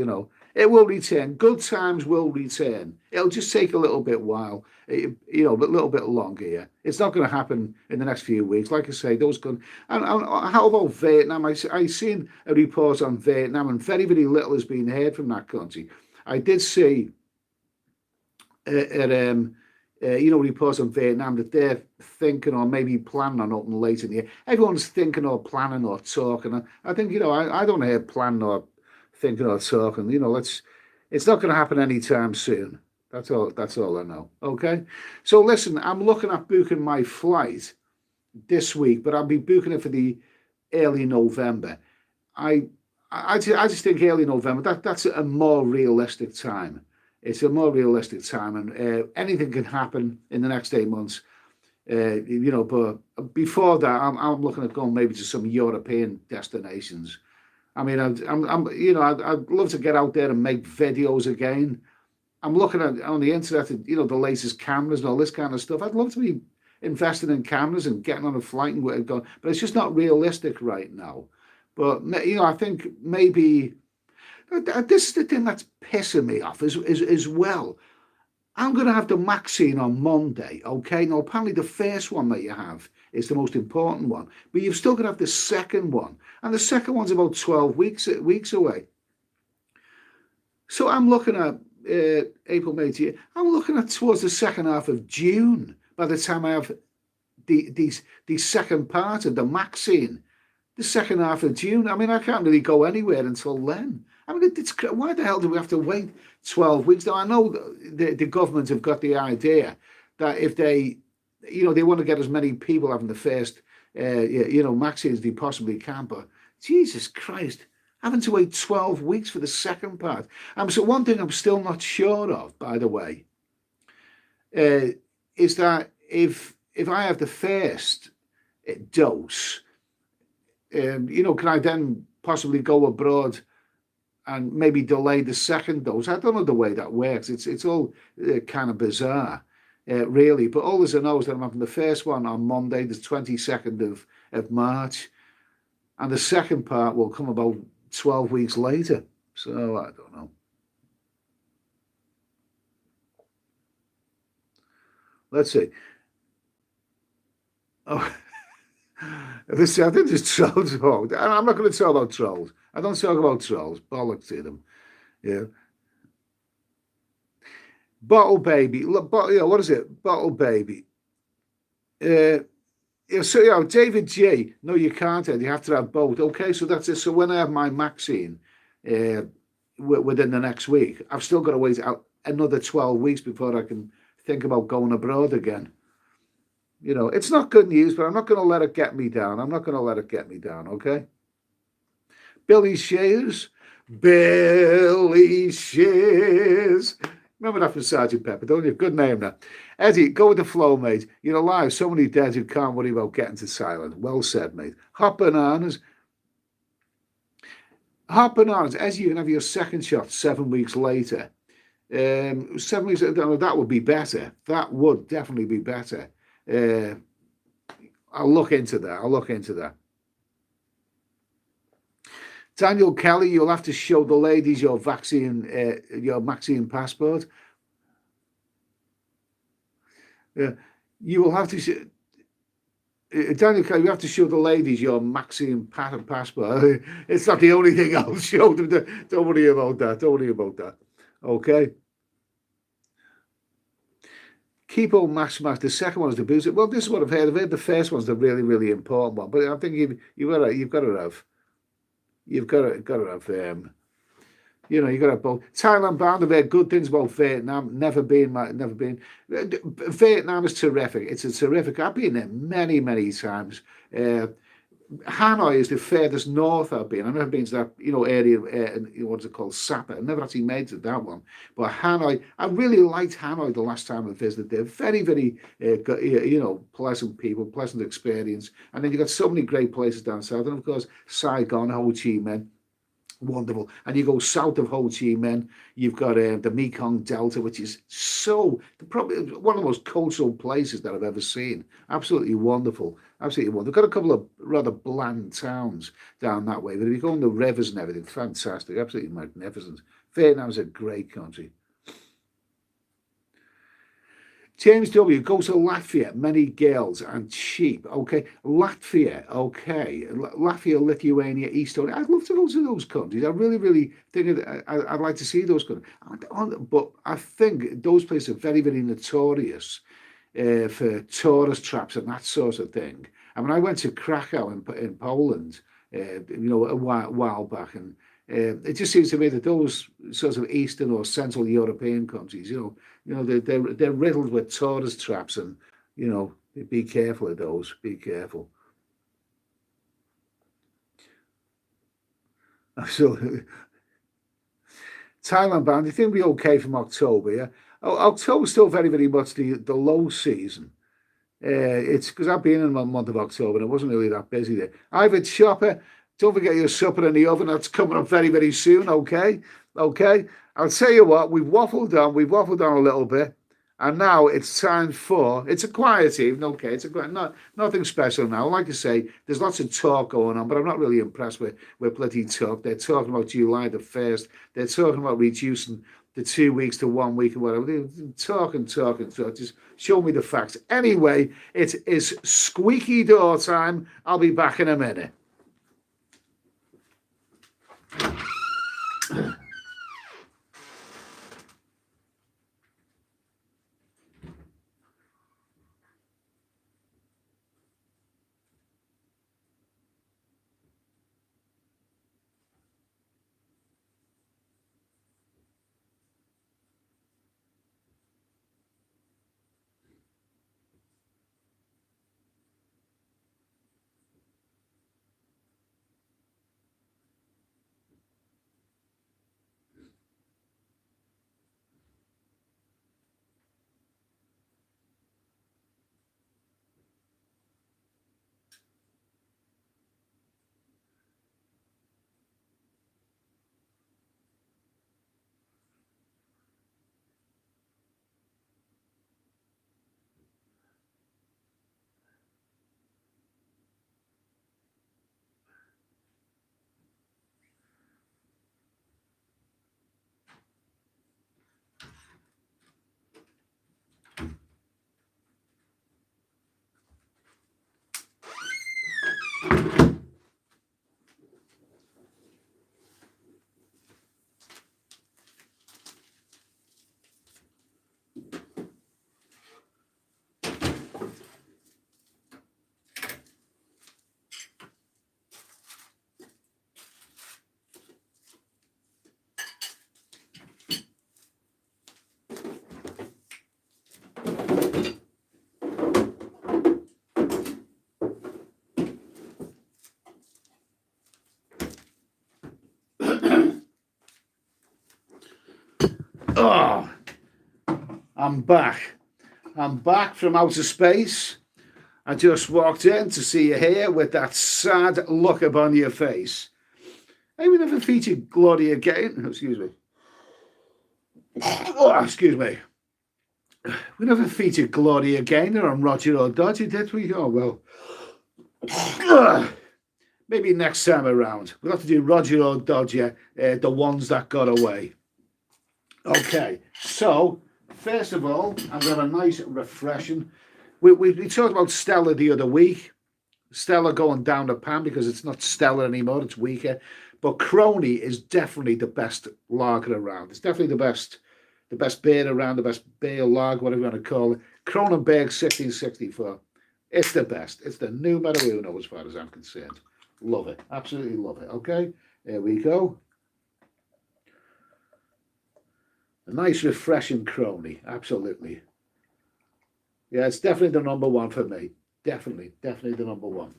It will return. Good times will return. It'll just take a little bit while, but a little bit longer. Yeah, it's not going to happen in the next few weeks. Like I say, those can. And how about Vietnam? I seen a report on Vietnam, and very, very little has been heard from that country. I did see reports on Vietnam that they're thinking or maybe planning on opening later in the year. Everyone's thinking or planning or talking. I think, I don't hear planning or thinking or talking. It's not going to happen anytime soon. That's all I know. Okay. So listen, I'm looking at booking my flight this week, but I'll be booking it for the early November. I just think early November, that's a more realistic time. It's a more realistic time, and anything can happen in the next 8 months. But before that, I'm looking at going maybe to some European destinations. I mean, I'd love to get out there and make videos again. I'm looking at on the internet, the latest cameras and all this kind of stuff. I'd love to be investing in cameras and getting on a flight and going, but it's just not realistic right now. But I think maybe. This is the thing that's pissing me off as well. I'm going to have the Maxine on Monday, okay? Now, apparently the first one that you have is the most important one, but you've still got to have the second one, and the second one's about 12 weeks away. So I'm looking at April, May, June. I'm looking at towards the second half of June by the time I have the second part of the Maxine. The second half of June. I mean, I can't really go anywhere until then. I mean, why the hell do we have to wait 12 weeks? Now, I know the government have got the idea that if they want to get as many people having the first, vaccines as they possibly can. But Jesus Christ, having to wait 12 weeks for the second part. So one thing I'm still not sure of, by the way, is that if I have the first dose, can I then possibly go abroad and maybe delay the second dose? I don't know the way that works. It's all kind of bizarre, really. But all I know is that I'm having the first one on Monday, the 22nd of March, and the second part will come about 12 weeks later. So I don't know. Let's see. Oh. I think there's trolls involved. I'm not going to talk about trolls. I don't talk about trolls. Bollocks to them. Yeah. Bottle baby. What is it? Bottle baby. Yeah, so, David G. No, you can't, Ed. You have to have both. Okay, so that's it. So when I have my vaccine uh, within the next week, I've still got to wait out another 12 weeks before I can think about going abroad again. It's not good news, but I'm not going to let it get me down. I'm not going to let it get me down, okay? Billy Shears. Billy Shears. Remember that from Sergeant Pepper, don't you? Good name, that. Eddie, go with the flow, mate. You're alive. So many dead who can't worry about getting to Thailand. Well said, mate. Hot bananas. Hot bananas. As you can have your second shot 7 weeks later. 7 weeks, that would be better. That would definitely be better. Uh, I'll look into that. I'll look into that. Daniel Kelly, you'll have to show the ladies your vaccine passport. You will have to. Daniel Kelly, you have to show the ladies your vaccine passport. It's not the only thing I'll show them. Don't worry about that. Don't worry about that. Okay. Keep on mask. The second one is the booster. Well, this is what I've heard. I've heard the first one's the really, really important one. But I think you've got to have. You've got to have you got to have both. Thailand bound. I've heard good things about Vietnam. Never been. Never been. Vietnam is terrific. It's a terrific. I've been there many, many times. Hanoi is the furthest north I've been. I've never been to that, area, what's it called, Sapa. I've never actually made it to that one. But Hanoi, I really liked Hanoi the last time I visited there. Very, very, pleasant people, pleasant experience. And then you've got so many great places down south. And of course, Saigon, Ho Chi Minh. Wonderful. And you go south of Ho Chi Minh, you've got the Mekong Delta, which is probably one of the most cultural places that I've ever seen. Absolutely wonderful. Absolutely wonderful. They've got a couple of rather bland towns down that way, but if you go on the rivers and everything, fantastic. Absolutely magnificent. Vietnam's a great country. James W. Go to Latvia. Many girls and cheap. Okay. Latvia. Okay. Latvia, Lithuania, Estonia. I'd love to go to those countries. I really, really think I'd like to see those countries. But I think those places are very, very notorious for tourist traps and that sort of thing. And when I went to Krakow in Poland, a while back, and it just seems to me that those sorts of Eastern or Central European countries, they're riddled with tourist traps, and be careful of those. Be careful. So Thailand band, you think we'll be okay from October? Yeah, October's still very, very much the low season. It's because I've been in the month of October and it wasn't really that busy there. Ivan Chopper, don't forget your supper in the oven. That's coming up very, very soon. Okay. Okay. I'll tell you what, we've waffled on a little bit. And now it's time for, it's a quiet evening. Okay. It's a quiet, nothing special now. Like I say, there's lots of talk going on, but I'm not really impressed with bloody talk. They're talking about July the 1st. They're talking about reducing the 2 weeks to 1 week or whatever. They're talking. Just show me the facts. Anyway, it is squeaky door time. I'll be back in a minute. Oh, I'm back. I'm back from outer space. I just walked in to see you here with that sad look upon your face. Hey, we never featured Gloria Gaynor. Excuse me. Oh, excuse me. We never featured Gloria Gaynor on Roger O'Dodger, did we? Oh, well. Maybe next time around. We'll have to do Roger O'Dodger, the ones that got away. Okay, so, first of all, I've got a nice refreshing. We talked about Stella the other week. Stella going down the pan because it's not Stella anymore, it's weaker. But Crony is definitely the best lager around. It's definitely the best beer around, the best beer lager, whatever you want to call it. Kronenberg 1664. It's the best. It's the numero uno as far as I'm concerned. Love it. Absolutely love it. Okay, here we go. A nice refreshing Crony. Absolutely. Yeah, it's definitely the number one for me. Definitely the number one.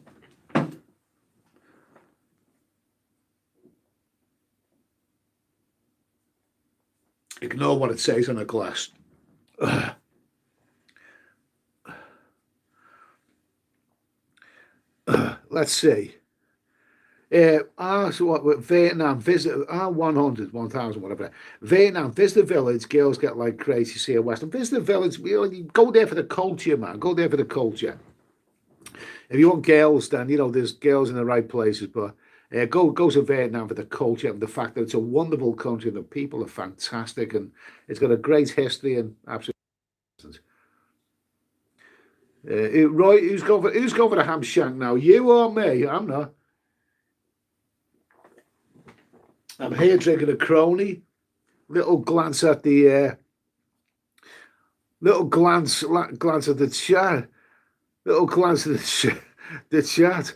Ignore what it says on the glass. Let's see. So what? Vietnam visit 100, 1,000, whatever. Vietnam, visit the village. Girls get like crazy. See a Western. Visit the village. You go there for the culture, man. Go there for the culture. If you want girls, then there's girls in the right places. But go to Vietnam for the culture and the fact that it's a wonderful country and the people are fantastic and it's got a great history and absolutely. Roy, who's going for the ham shank now? You or me? I'm not. I'm here drinking a Crony. Little glance at the glance at the chat. Little glance at the chat.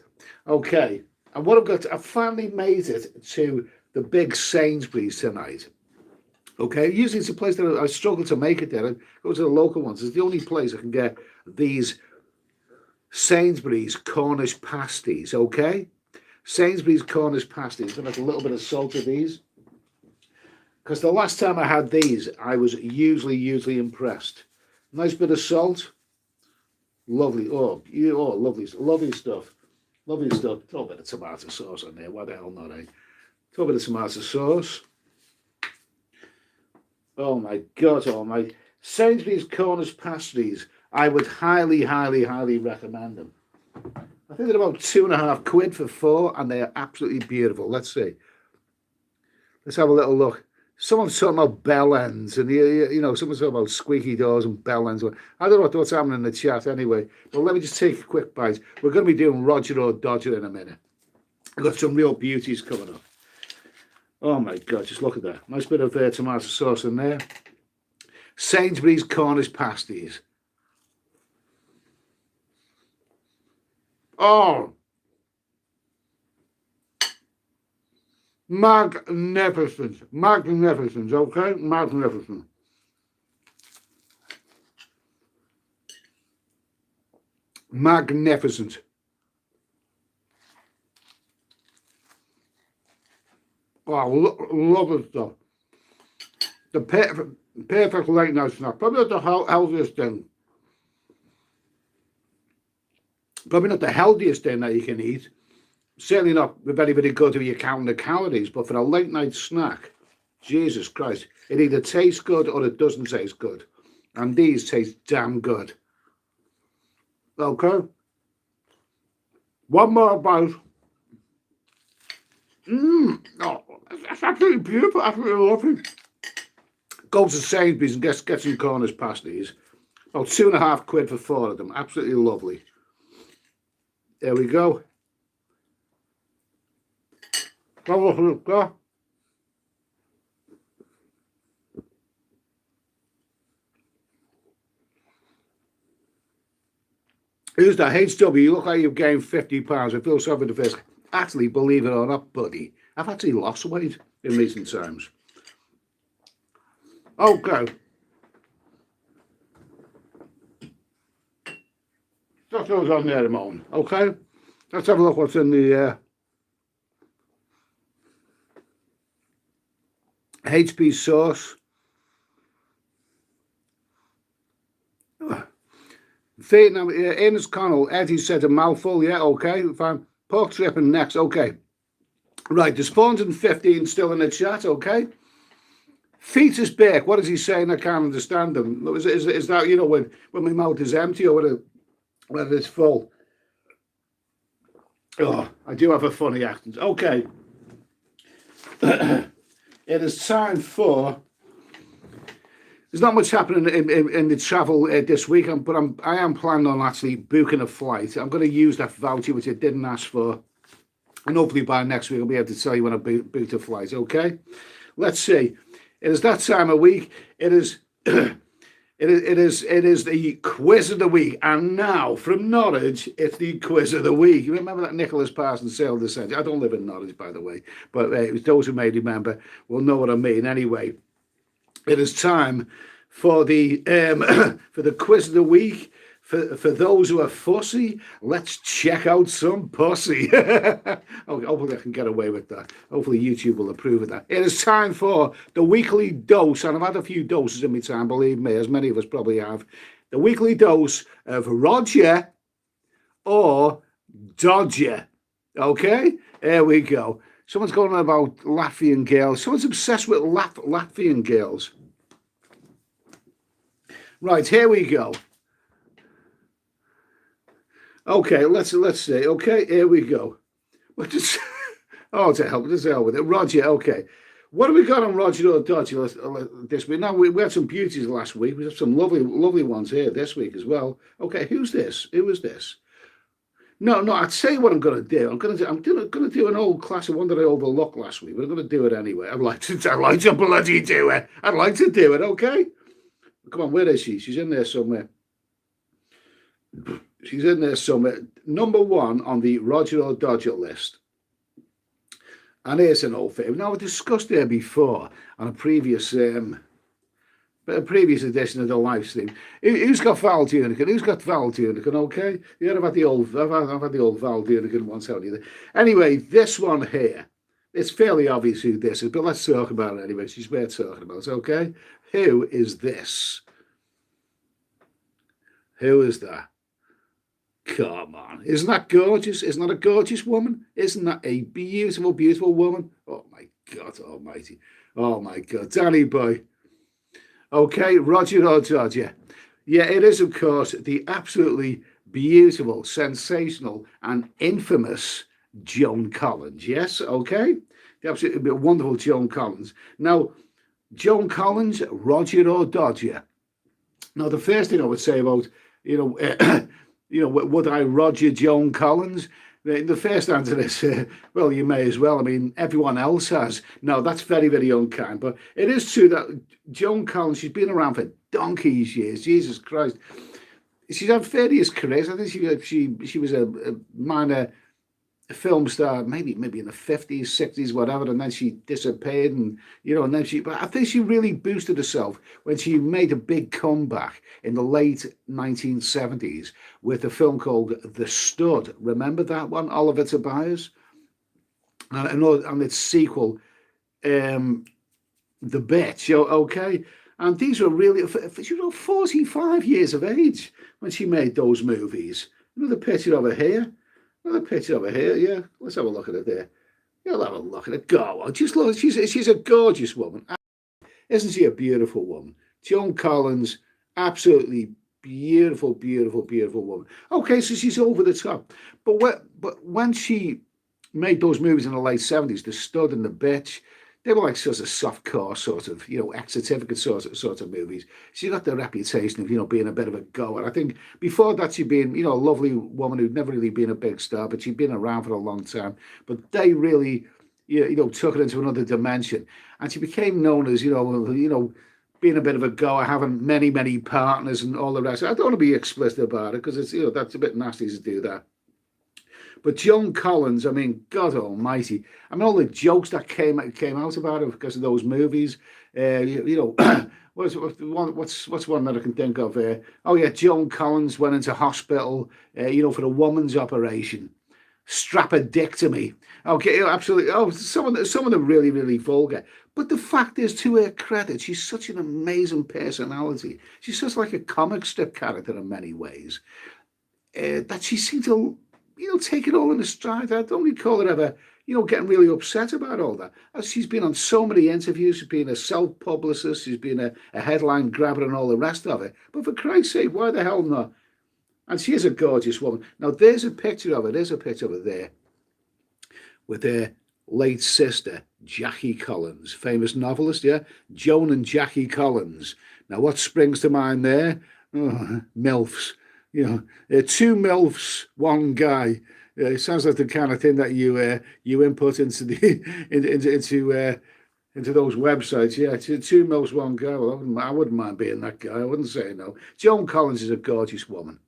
Okay, and what I finally made it to the big Sainsbury's tonight. Okay, usually it's a place that I struggle to make it there. I go to the local ones. It's the only place I can get these Sainsbury's Cornish pasties. Okay. Sainsbury's Cornish pasties. Gonna have a little bit of salt of these because the last time I had these, I was usually impressed. Nice bit of salt, lovely. Lovely stuff, lovely stuff. Throw a bit of tomato sauce on there. Why the hell not? Throw a bit of tomato sauce. Oh my God! Oh my Sainsbury's Cornish pasties. I would highly recommend them. I think they're about £2.50 for 4, and they are absolutely beautiful. Let's see. Let's have a little look. Someone's talking about bell ends, and someone's talking about squeaky doors and bell ends. I don't know what's happening in the chat anyway. But let me just take a quick bite. We're going to be doing Roger O'Dodger in a minute. I've got some real beauties coming up. Oh my God, just look at that. Nice bit of tomato sauce in there. Sainsbury's Cornish pasties. Oh, magnificent, okay? Magnificent. Magnificent. Oh, lovely stuff. The perfect late night snack. Probably not the healthiest thing. Probably not the healthiest thing that you can eat. Certainly not very good if you're counting the calories, but for a late night snack, Jesus Christ, it either tastes good or it doesn't taste good. And these taste damn good. Okay. One more bite. Oh, that's absolutely beautiful, absolutely lovely. Go to Sainsbury's and get some Cornish pasties. About £2.50 for 4 of them. Absolutely lovely. There we go. Who's that? HW, you look like you've gained 50 pounds. I feel sorry for the face. Actually, believe it or not, buddy, I've actually lost weight in recent times. Okay. That goes on there a moment. Okay. Let's have a look what's in the HP sauce. Vietnam, Ernest Connell, Eddie said a mouthful. Yeah, okay, fine. Pork tripping next. Okay. Right, there's 415 still in the chat. Okay. Fetus bake. What is he saying? I can't understand him. Is that, when my mouth is empty or whether it's full? Oh, I do have a funny accent. Okay. It is time for. There's not much happening in the travel this week, but I am planning on actually booking a flight. I'm going to use that voucher, which I didn't ask for. And hopefully by next week, I'll be able to tell you when I booked a flight. Okay. Let's see. It is that time of week. It is the quiz of the week. And now, from Norwich, it's the quiz of the week. You remember that Nicholas Parsons sailed the century? I don't live in Norwich, by the way, but those who may remember will know what I mean. Anyway, it is time for the for the quiz of the week. For those who are fussy, let's check out some pussy. Hopefully I can get away with that. Hopefully YouTube will approve of that. It is time for the weekly dose, and I've had a few doses in my time, believe me, as many of us probably have. The weekly dose of Roger or Dodger. Okay, there we go. Someone's going on about Latvian girls. Someone's obsessed with Latvian girls. Right, here we go. Okay, let's see. Okay, here we go. Oh, to hell with it. Roger, okay. What have we got on Roger or Dodger this week? Now, we had some beauties last week. We have some lovely ones here this week as well. Okay, who's this? Who is this? No, I'd say what I'm going to do. I'm going to do an old classic one that I overlooked last week, but I'm going to do it anyway. I'd like to bloody do it. I'd like to do it, okay? Come on, where is she? She's in there somewhere. She's in there somewhere. Number one on the Roger or Dodger list. And here's an old favourite. Now, I discussed there before on a previous edition of the live stream. Who's got Val Dunican? Who's got Val Dunican? Okay, yeah, I've had the old Val Dunican once, haven't you? Anyway, this one here. It's fairly obvious who this is, but let's talk about it anyway. She's worth talking about. Okay, who is this? Who is that? Come on. Isn't that gorgeous? Isn't that a gorgeous woman? Isn't that a beautiful, beautiful woman? Oh, my God almighty. Oh, my God. Danny boy. Okay, Roger or Dodger. Yeah, it is, of course, the absolutely beautiful, sensational, and infamous Joan Collins. Yes, okay? The absolutely wonderful Joan Collins. Now, Joan Collins, Roger or Dodger? Now, the first thing I would say about, would I Roger Joan Collins? The first answer is, well, you may as well. I mean, everyone else has. No, that's very, very unkind. But it is true that Joan Collins, she's been around for donkey's years. Jesus Christ. She's had various careers. I think she was a minor film star, maybe in the 50s, 60s, whatever, and then she disappeared, and but I think she really boosted herself when she made a big comeback in the late 1970s with a film called The Stud. Remember that one, Oliver Tobias, and its sequel, The Bitch. Okay, and these were really, she was 45 years of age when she made those movies. Another picture over here. Another picture over here, yeah. Let's have a look at it there. You'll have a look at it. Go on. Just look. She's a gorgeous woman. Isn't she a beautiful woman? Joan Collins, absolutely beautiful, beautiful, beautiful woman. Okay, so she's over the top. But when she made those movies in the late 70s, The Stud and The Bitch, they were like sort of softcore sort of, ex-certificate sort of movies. She got the reputation of, being a bit of a goer. I think before that she'd been, a lovely woman who'd never really been a big star, but she'd been around for a long time. But they really, took her into another dimension. And she became known as, being a bit of a goer, having many, many partners and all the rest. I don't want to be explicit about it because it's, that's a bit nasty to do that. But Joan Collins, I mean, God almighty. I mean, all the jokes that came out about her because of those movies. What's one that I can think of? Oh, yeah, Joan Collins went into hospital, for a woman's operation. strap a dick to me. Okay, absolutely. Oh, some of them really, really vulgar. But the fact is, to her credit, she's such an amazing personality. She's just like a comic strip character in many ways. That she seemed to, take it all in a stride. I don't recall her ever, getting really upset about all that. As she's been on so many interviews, she's been a self-publicist, she's been a headline grabber and all the rest of it. But for Christ's sake, why the hell not? And she is a gorgeous woman. Now, there's a picture of her. There's a picture of her there with her late sister, Jackie Collins, famous novelist, yeah? Joan and Jackie Collins. Now, what springs to mind there? Oh, MILFs. Two MILFs, one guy. It sounds like the kind of thing that you input into the into those websites. Yeah, two MILFs, one guy. Well, I wouldn't mind being that guy. I wouldn't say no. Joan Collins is a gorgeous woman.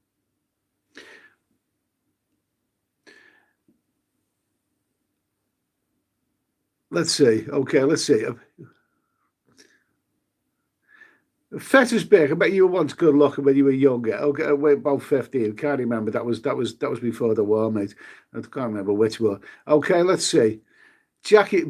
Let's see. Okay, let's see. Fetish Beck, I bet you were once good looking when you were younger. Okay, wait, about 15. Can't remember. That was before the war, mate. I can't remember which one. Okay, let's see.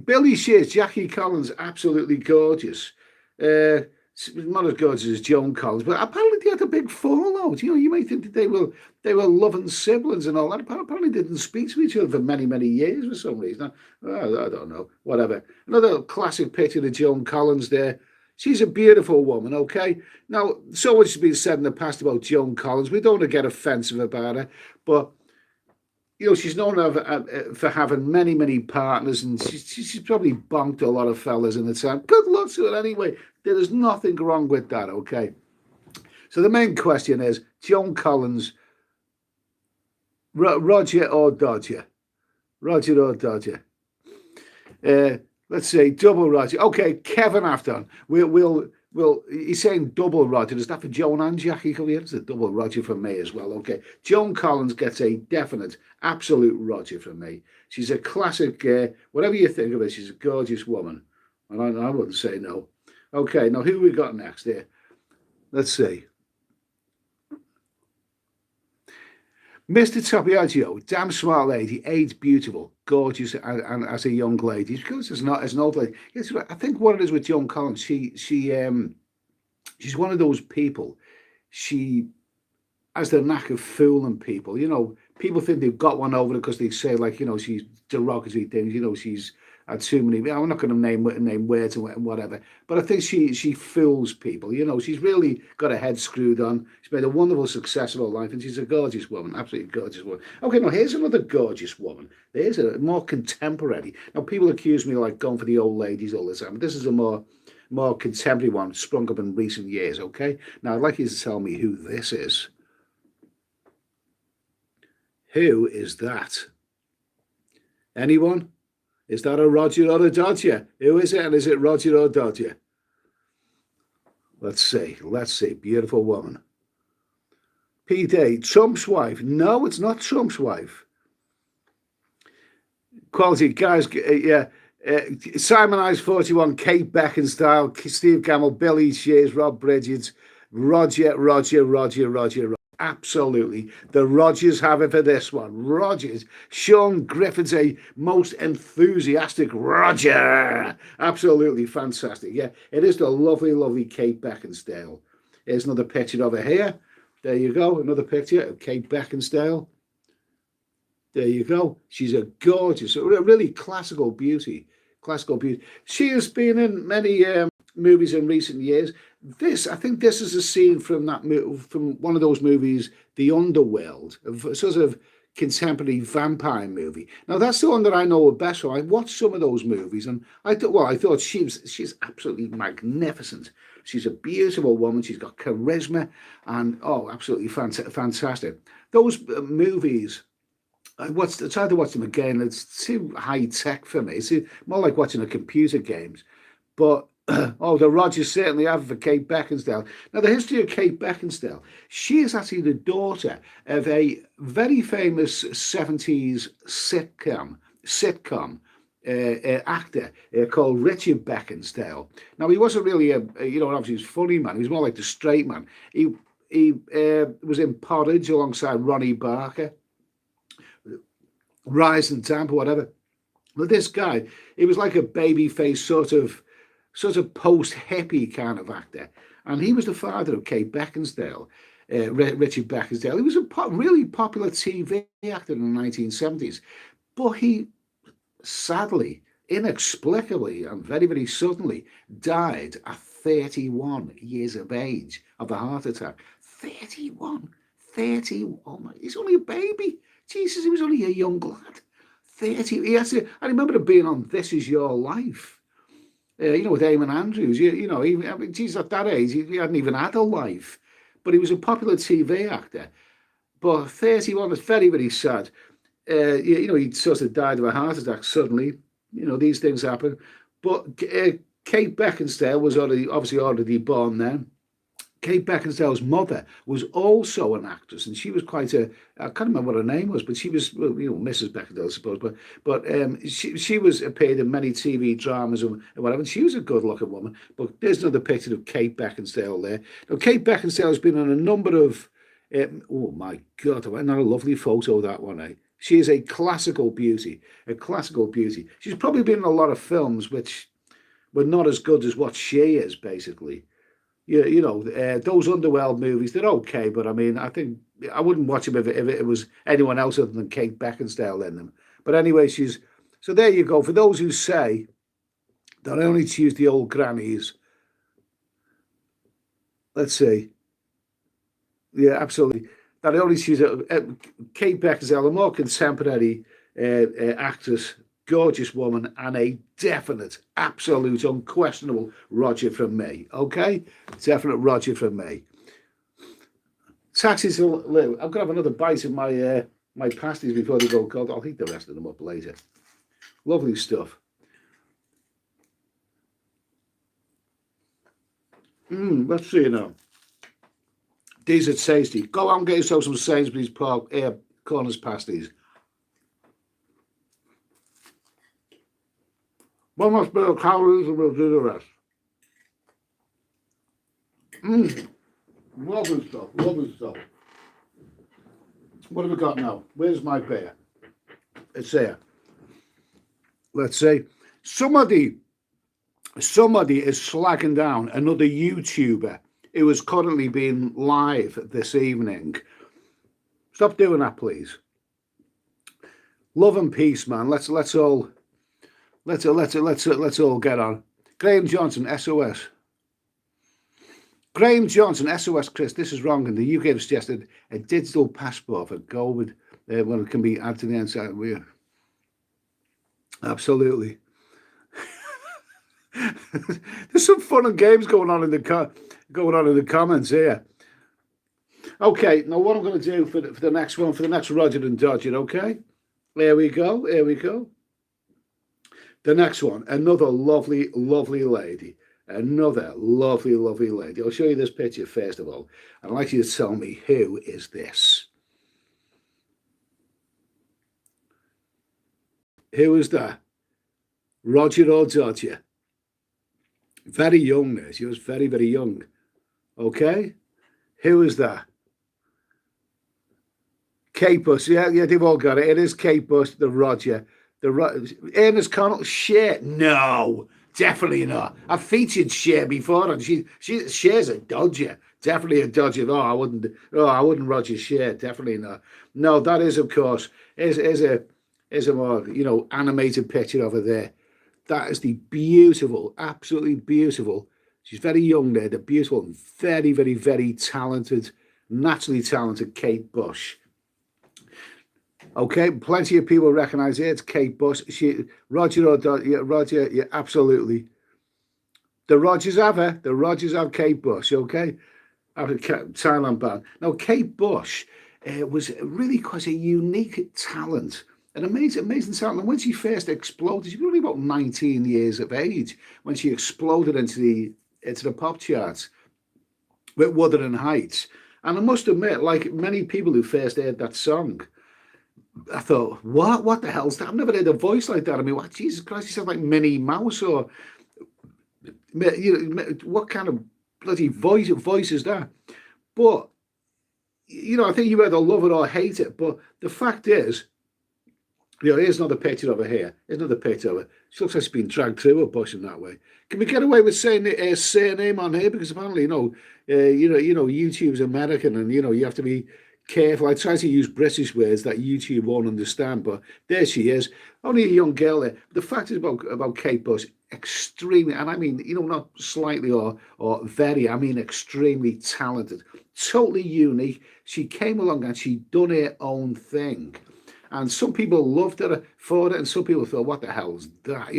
Billy Shears, Jackie Collins, absolutely gorgeous. Not as gorgeous as Joan Collins, but apparently they had a big fallout. You might think that they were loving siblings and all that. Apparently didn't speak to each other for many, many years for some reason. I don't know. Whatever. Another classic picture of Joan Collins there. She's a beautiful woman, okay? Now, so much has been said in the past about Joan Collins. We don't want to get offensive about her, but she's known for having many, many partners, and she's probably bonked a lot of fellas in the time. Good luck to her anyway. There is nothing wrong with that, okay? So the main question is, Joan Collins, Roger or Dodger? Roger or Dodger? Let's say double Roger. Okay, Kevin Afton. He's saying double Roger. Is that for Joan and Jackie? It's a double Roger for me as well. Okay, Joan Collins gets a definite, absolute Roger from me. She's a classic. Whatever you think of her, she's a gorgeous woman, and I wouldn't say no. Okay, now who we got next here? Let's see. Mr. Tapiaggio, damn smart lady, age beautiful, gorgeous, and as a young lady, because it's not as an old lady. Yes, I think what it is with Joan Collins, she's one of those people. She has the knack of fooling people. People think they've got one over because they say she's derogatory things. She's had too many. I'm not going to name words and whatever, but I think she fools people. She's really got her head screwed on. She's made a wonderful success of her life, and she's a gorgeous woman, absolutely gorgeous woman. Okay, now here's another gorgeous woman. There's a more contemporary. Now people accuse me of going for the old ladies all the time, but this is a more contemporary one, sprung up in recent years. Okay, now I'd like you to tell me who this is. Who is that? Anyone? Is that a Roger or a Dodger? Who is it? And is it Roger or Dodger? Let's see. Beautiful woman. PD, Trump's wife. No, it's not Trump's wife. Quality guys. Yeah. Simon Ives 41, Kate Beckinsale, Steve Gamble, Billy Shears, Rob Bridges, Roger. Absolutely. The Rogers have it for this one. Rogers. Sean Griffin's a most enthusiastic Roger. Absolutely fantastic. Yeah, it is the lovely, lovely Kate Beckinsale. Here's another picture of her here. There you go. Another picture of Kate Beckinsale. There you go. She's a gorgeous, a really classical beauty. She has been in many movies in recent years. I think this is a scene from one of those movies, The Underworld, a sort of contemporary vampire movie. Now that's the one that I know best. So I watched some of those movies, and I thought she's absolutely magnificent. She's a beautiful woman. She's got charisma, and absolutely fantastic. Those movies. I tried to watch them again. It's too high tech for me. It's more like watching a computer games. But the Rogers certainly have for Kate Beckinsale. Now, the history of Kate Beckinsale, she is actually the daughter of a very famous 70s sitcom actor called Richard Beckinsale. Now, he wasn't really obviously he's a funny man. He was more like the straight man. He was in Porridge alongside Ronnie Barker. Rise and Damp or whatever. But this guy, he was like a baby face sort of post hippie kind of actor, and he was the father of Kate Beckinsale, Richard Beckinsale. He was a really popular TV actor in the 1970s, but he sadly, inexplicably, and very, very suddenly died at 31 years of age of a heart attack. 31, 30. Oh my, he's only a baby. Jesus, he was only a young lad. 30. He has to, I remember him being on This Is Your Life. With Eamon Andrews. I mean, Jesus, at that age, he hadn't even had a life. But he was a popular TV actor. But 31 is very, very sad. He sort of died of a heart attack suddenly. These things happen. But Kate Beckinsale was obviously already born then. Kate Beckinsale's mother was also an actress, and she was I can't remember what her name was, but she was, Mrs. Beckinsale, I suppose, but she was appeared in many TV dramas and whatever, and she was a good-looking woman. But there's another picture of Kate Beckinsale there. Now, Kate Beckinsale has been on a number of, oh my God, not a lovely photo, that one, eh? She is a classical beauty, She's probably been in a lot of films which were not as good as what she is, basically. Those Underworld movies, they're okay, but I mean, I think I wouldn't watch them if it was anyone else other than Kate Beckinsale in them. But anyway, so there you go. For those who say that I only choose the old grannies, let's see. Yeah, absolutely. That I only choose Kate Beckinsale, a more contemporary actress, gorgeous woman, and a definite, absolute, unquestionable Roger from me. Okay? Definite Roger from me. Taxis, Lou. I'm going to have another bite of my pasties before they go cold. I'll heat the rest of them up later. Lovely stuff. Let's see now. These are tasty. Go out and get yourself some Sainsbury's Park Corners pasties. One more bit of calories and we'll do the rest. Lovely stuff, lovely stuff. What have we got now? Where's my beer? It's here. Let's see. Somebody is slagging down another YouTuber who is currently being live this evening. Stop doing that, please. Love and peace, man. Let's all get on. Graham Johnson, SOS. Graham Johnson, SOS, Chris. This is wrong. In the UK, have suggested a digital passport for COVID when it can be added to the inside. Absolutely. There's some fun and games going on in the comments here. Okay, now what I'm going to do for the next one, for the next Roger and Dodger. Okay, here we go. The next one, another lovely, lovely lady. Another lovely, lovely lady. I'll show you this picture first of all. I'd like you to tell me, who is this? Who is that? Roger or Dodger? Very young there. She was very, very young. Okay? Who is that? Kate Bush. Yeah, they've all got it. It is Kate Bush, the Roger. Ernest Connell, Cher? No, definitely not. I've featured Cher before, and Cher's a dodger, definitely a dodger. I wouldn't Roger Cher, definitely not. No, that is, of course, is a more animated picture over there. That is the beautiful, absolutely beautiful. She's very young there. The beautiful, and very, very, very talented, naturally talented Kate Bush. Okay, plenty of people recognise it. It's Kate Bush. Roger, yeah, absolutely. The Rogers have her. The Rogers have Kate Bush. Okay, after Thailand ban. Now, Kate Bush was really quite a unique talent, an amazing talent. And when she first exploded, she was only about 19 years of age when she exploded into the pop charts with Wuthering Heights. And I must admit, like many people who first heard that song, I thought, what the hell's that? I've never heard a voice like that. I mean, what, Jesus Christ, you sound like Minnie Mouse, or what kind of bloody voice is that? But I think you either love it or hate it. But the fact is, Here's another picture of her here. Here's another picture of her. She looks like she's been dragged through a bush in that way. Can we get away with saying her surname on here? Because apparently, YouTube's American, and you have to be careful. I try to use British words that YouTube won't understand, but there she is, only a young girl there. The fact is about Kate Bush, extremely, and I mean, not slightly or very, I mean, extremely talented, totally unique. She came along and she done her own thing. And some people loved her for it, and some people thought, what the hell's that?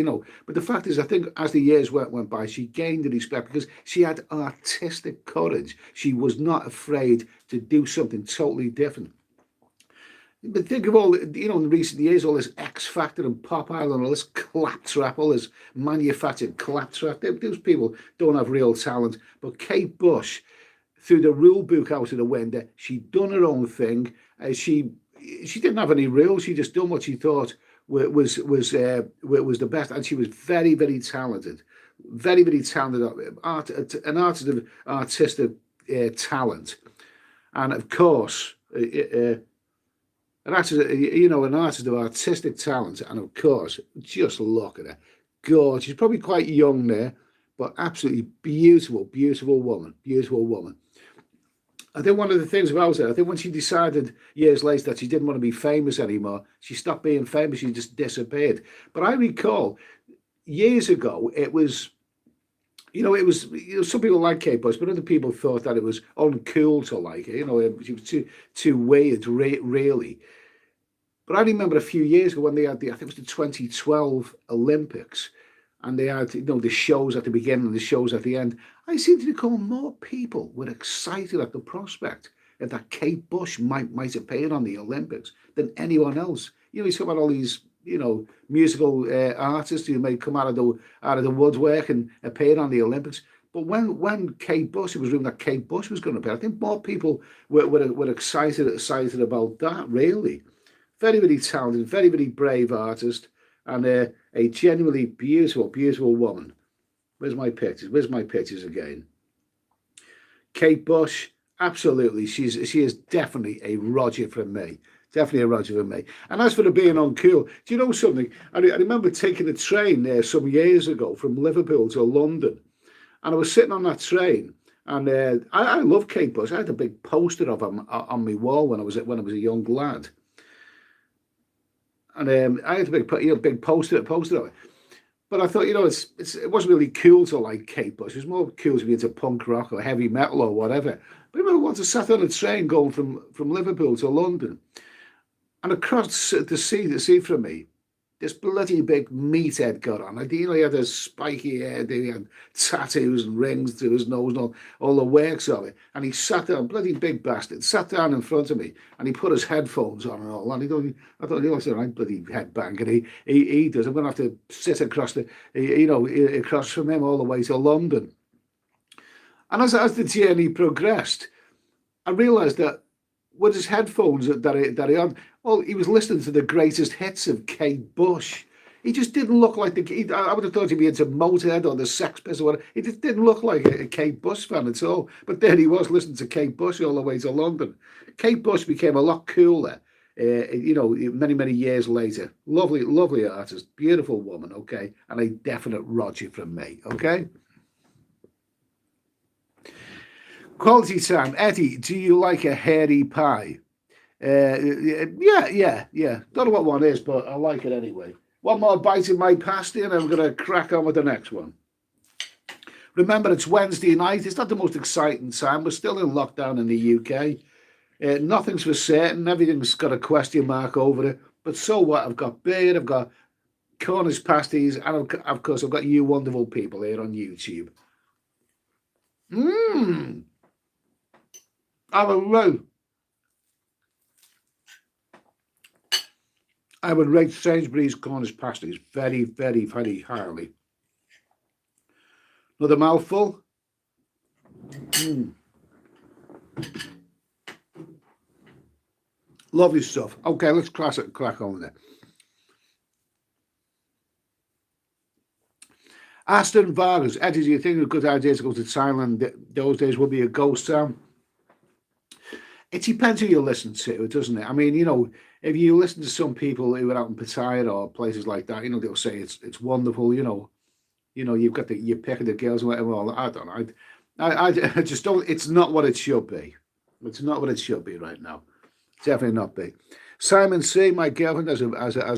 But the fact is, I think as the years went by, she gained the respect because she had artistic courage. She was not afraid to do something totally different. But think of all, in recent years, all this X Factor and Pop Island, all this claptrap, all this manufactured claptrap. Those people don't have real talent. But Kate Bush, threw the rule book out of the window. She done her own thing. She didn't have any rules. She just done what she thought was the best, and she was very, very talented, very, very talented. An artist of artistic talent, and of course, an artist of artistic talent, and of course, just look at her, gorgeous. She's probably quite young there, but absolutely beautiful, beautiful woman, beautiful woman. I think one of the things about her, I think when she decided years later that she didn't want to be famous anymore, she stopped being famous, she just disappeared. But I recall years ago, it was some people like Kate Bush, but other people thought that it was uncool to like her. She was too weird, really. But I remember a few years ago when they had I think it was the 2012 Olympics, and they had the shows at the beginning and the shows at the end. I seem to recall more people were excited at the prospect that Kate Bush might appear on the Olympics than anyone else. You talk about all these musical artists who may come out of the woodwork and appear on the Olympics. But when Kate Bush, it was rumored that Kate Bush was going to appear, I think more people were excited about that. Really, very, very talented, very, very brave artist, and a genuinely beautiful, beautiful woman. Where's my pictures? Where's my pictures again? Kate Bush, absolutely. She is definitely a Roger from me. Definitely a Roger from me. And as for the being uncool, do you know something? I remember taking a train there some years ago from Liverpool to London. And I was sitting on that train. And I love Kate Bush. I had a big poster of him on my wall when I was a young lad. And I had a big poster of it. But I thought, it wasn't really cool to like Kate Bush. It was more cool to be into punk rock or heavy metal or whatever. But I remember once I sat on a train going from Liverpool to London, and across the sea from me, this bloody big meathead got on. He had a spiky hair, he had tattoos and rings through his nose and all the works of it. And he sat down, bloody big bastard, sat down in front of me, and he put his headphones on and all. And I thought, it's all right, bloody headbang. And he does. I'm going to have to sit across across from him all the way to London. And as the journey progressed, I realised that with his headphones that he had, well, he was listening to the greatest hits of Kate Bush. He just didn't look like I would have thought he'd be into Motorhead or the Sex Pistols or whatever. He just didn't look like a Kate Bush fan at all. But there he was listening to Kate Bush all the way to London. Kate Bush became a lot cooler, many, many years later. Lovely, lovely artist, beautiful woman, okay? And a definite Roger from me, okay? Quality time. Eddie, do you like a hairy pie? Yeah. Don't know what one is, but I like it anyway. One more bite in my pasty, and I'm going to crack on with the next one. Remember, it's Wednesday night. It's not the most exciting time. We're still in lockdown in the UK. Nothing's for certain. Everything's got a question mark over it. But so what? I've got beer, I've got Cornish pasties, and of course, I've got you wonderful people here on YouTube. I would rate Sainsbury's Cornish pasties very, very, very highly. Another mouthful. Lovely stuff. Okay, let's crack on with it. Aston Vargas. Eddie, do you think a good idea to go to Thailand? Those days would be a ghost town. it depends who you listen to, doesn't it? I mean, if you listen to some people who are out in Pattaya or places like that, they'll say it's wonderful. You've got you're picking the girls and whatever. All that. I don't know. I just don't. It's not what it should be. It's not what it should be right now. Definitely not be. Simon C, my girlfriend has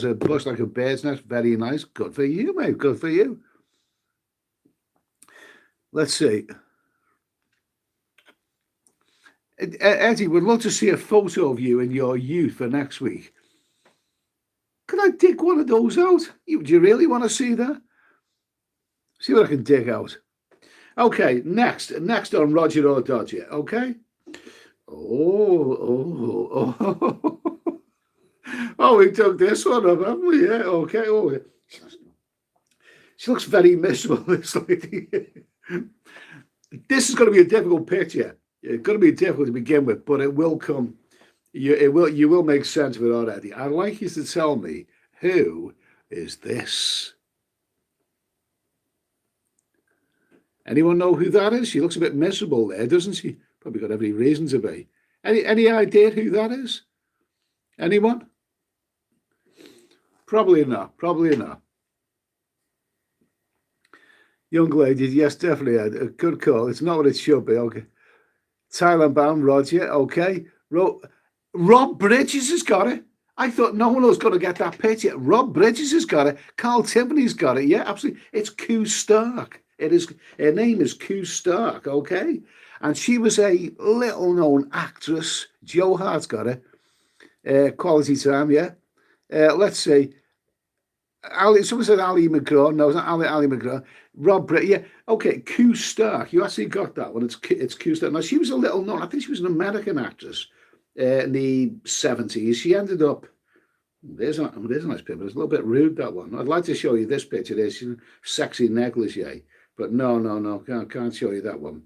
a bush like a bird's nest. Very nice. Good for you, mate. Good for you. Let's see. Eddie, would love to see a photo of you in your youth for next week. Can I dig one of those out? Do you really want to see that? See what I can dig out. Okay, next on Roger or Dodger. Okay. Oh. Oh, we took this one up, haven't we? Yeah. Okay. Oh, she looks very miserable. This lady. This is going to be a difficult picture. It's going to be difficult to begin with, but it will come. You will make sense of it already. I'd like you to tell me, who is this? Anyone know who that is? She looks a bit miserable there, doesn't she? Probably got every reason to be. Any idea who that is? Anyone? Probably not. Probably not. Young lady, yes, definitely. A good call. It's not what it should be. Okay. Thailand bound, Roger. Okay. Rob Bridges has got it. I thought no one was going to get that picture. Rob Bridges has got it. Carl Timpany's got it. Yeah, absolutely. It's Q Stark. It is. Her name is Q Stark. Okay. And she was a little-known actress. Joe Hart's got it. Quality Time, yeah. Let's see. Someone said Ali McGraw. No, it's not Ali McGraw. Rob Britt. Yeah. Okay. Q Stark. You actually got that one. It's Q Stark. Now, she was a little known. I think she was an American actress in the 70s. She ended up. There's a nice picture. It's a little bit rude, that one. I'd like to show you this picture. There's sexy negligee. But no. Can't show you that one.